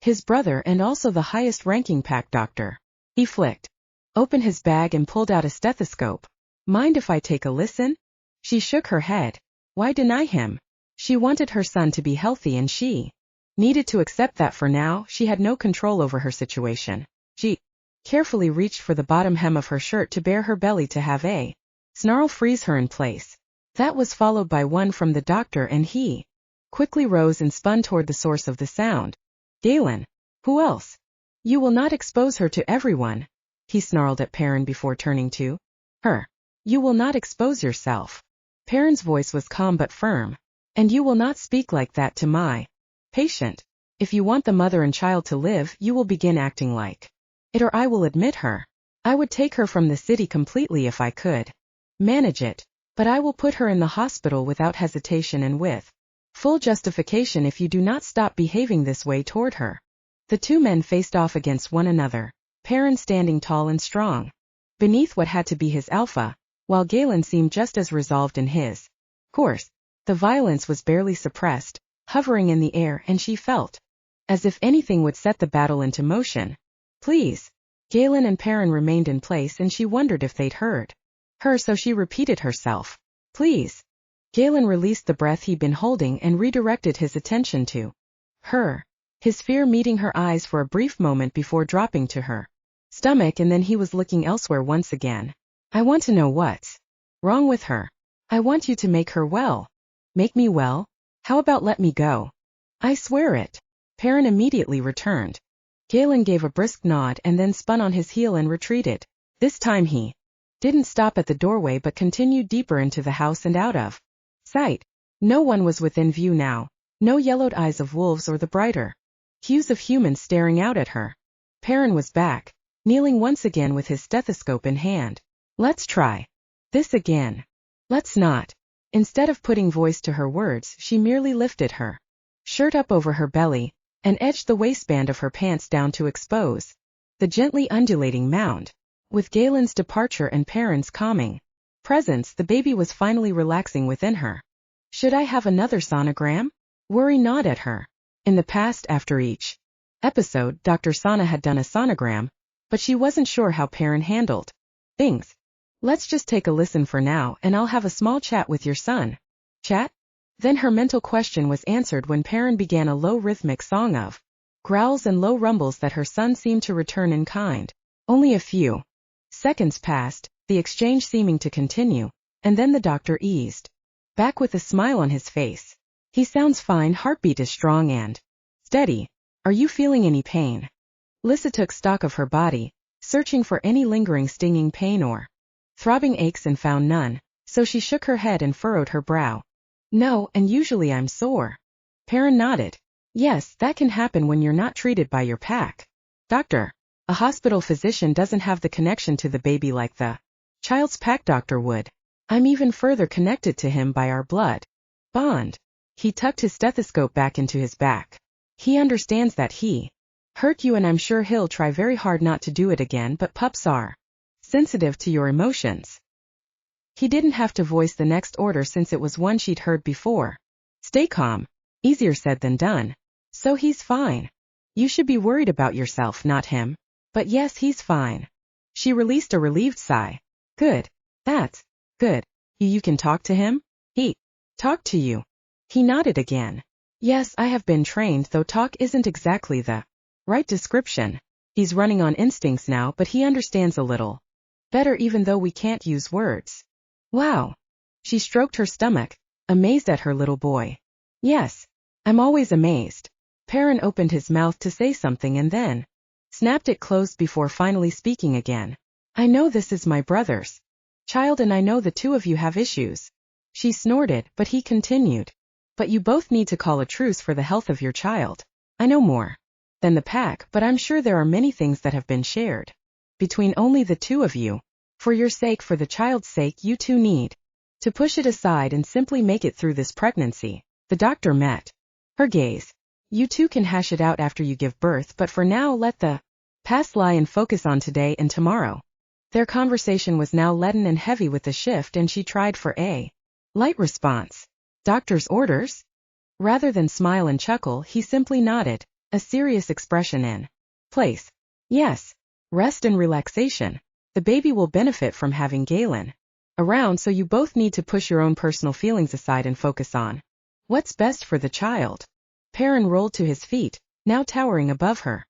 His brother, and also the highest-ranking pack doctor. He flicked opened his bag and pulled out a stethoscope. Mind if I take a listen? She shook her head. Why deny him? She wanted her son to be healthy and she needed to accept that for now she had no control over her situation. She carefully reached for the bottom hem of her shirt to bare her belly to have a snarl freeze her in place. That was followed by one from the doctor and he quickly rose and spun toward the source of the sound. Galen. Who else? You will not expose her to everyone, he snarled at Perrin before turning to her. You will not expose yourself. Perrin's voice was calm but firm. And you will not speak like that to my patient. If you want the mother and child to live, you will begin acting like it or I will admit her. I would take her from the city completely if I could manage it, but I will put her in the hospital without hesitation and with full justification if you do not stop behaving this way toward her. The two men faced off against one another, Perrin standing tall and strong beneath what had to be his alpha, while Galen seemed just as resolved in his course. The violence was barely suppressed, hovering in the air, and she felt as if anything would set the battle into motion. Please. Galen and Perrin remained in place and she wondered if they'd heard her, so she repeated herself. Please. Galen released the breath he'd been holding and redirected his attention to her, his fear meeting her eyes for a brief moment before dropping to her stomach, and then he was looking elsewhere once again. I want to know what's wrong with her. I want you to make her well. Make me well? How about let me go? I swear it. Perrin immediately returned. Galen gave a brisk nod and then spun on his heel and retreated. This time he didn't stop at the doorway but continued deeper into the house and out of sight. No one was within view now. No yellowed eyes of wolves or the brighter hues of humans staring out at her. Perrin was back, kneeling once again with his stethoscope in hand. Let's try this again. Let's not. Instead of putting voice to her words, she merely lifted her shirt up over her belly and edged the waistband of her pants down to expose the gently undulating mound. With Galen's departure and Perrin's calming presence, the baby was finally relaxing within her. Should I have another sonogram? Worry gnawed at her. In the past, after each episode, Dr. Sana had done a sonogram, but she wasn't sure how Perrin handled things. Let's just take a listen for now and I'll have a small chat with your son. Chat? Then her mental question was answered when Perrin began a low rhythmic song of growls and low rumbles that her son seemed to return in kind. Only a few seconds passed, the exchange seeming to continue, and then the doctor eased back with a smile on his face. He sounds fine, heartbeat is strong and steady. Are you feeling any pain? Lissa took stock of her body, searching for any lingering stinging pain or throbbing aches and found none, so she shook her head and furrowed her brow. No, and usually I'm sore. Perrin nodded. Yes, that can happen when you're not treated by your pack. Doctor. A hospital physician doesn't have the connection to the baby like the child's pack doctor would. I'm even further connected to him by our blood bond. He tucked his stethoscope back into his back. He understands that he hurt you and I'm sure he'll try very hard not to do it again, but pups are sensitive to your emotions. He didn't have to voice the next order since it was one she'd heard before. Stay calm. Easier said than done. So he's fine. You should be worried about yourself, not him. But yes, he's fine. She released a relieved sigh. Good. That's good. You can talk to him? He talked to you. He nodded again. Yes, I have been trained, though talk isn't exactly the right description. He's running on instincts now, but he understands a little better even though we can't use words. Wow. She stroked her stomach, amazed at her little boy. Yes. I'm always amazed. Perrin opened his mouth to say something and then snapped it closed before finally speaking again. I know this is my brother's child and I know the two of you have issues. She snorted, but he continued. But you both need to call a truce for the health of your child. I know more than the pack, but I'm sure there are many things that have been shared between only the two of you. For your sake, for the child's sake, you two need to push it aside and simply make it through this pregnancy. The doctor met her gaze. You two can hash it out after you give birth, but for now let the past lie and focus on today and tomorrow. Their conversation was now leaden and heavy with the shift, and she tried for a light response. Doctor's orders? Rather than smile and chuckle, he simply nodded, a serious expression in place. Yes. Rest and relaxation. The baby will benefit from having Galen around, so you both need to push your own personal feelings aside and focus on what's best for the child. Perrin rolled to his feet, now towering above her.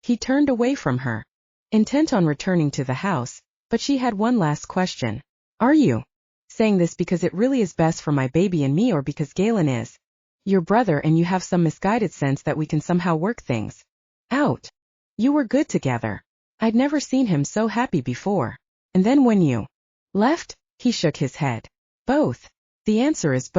He turned away from her, intent on returning to the house, but she had one last question. Are you saying this because it really is best for my baby and me, or because Galen is your brother and you have some misguided sense that we can somehow work things out? You were good together. I'd never seen him so happy before. And then when you left, he shook his head. Both. The answer is both.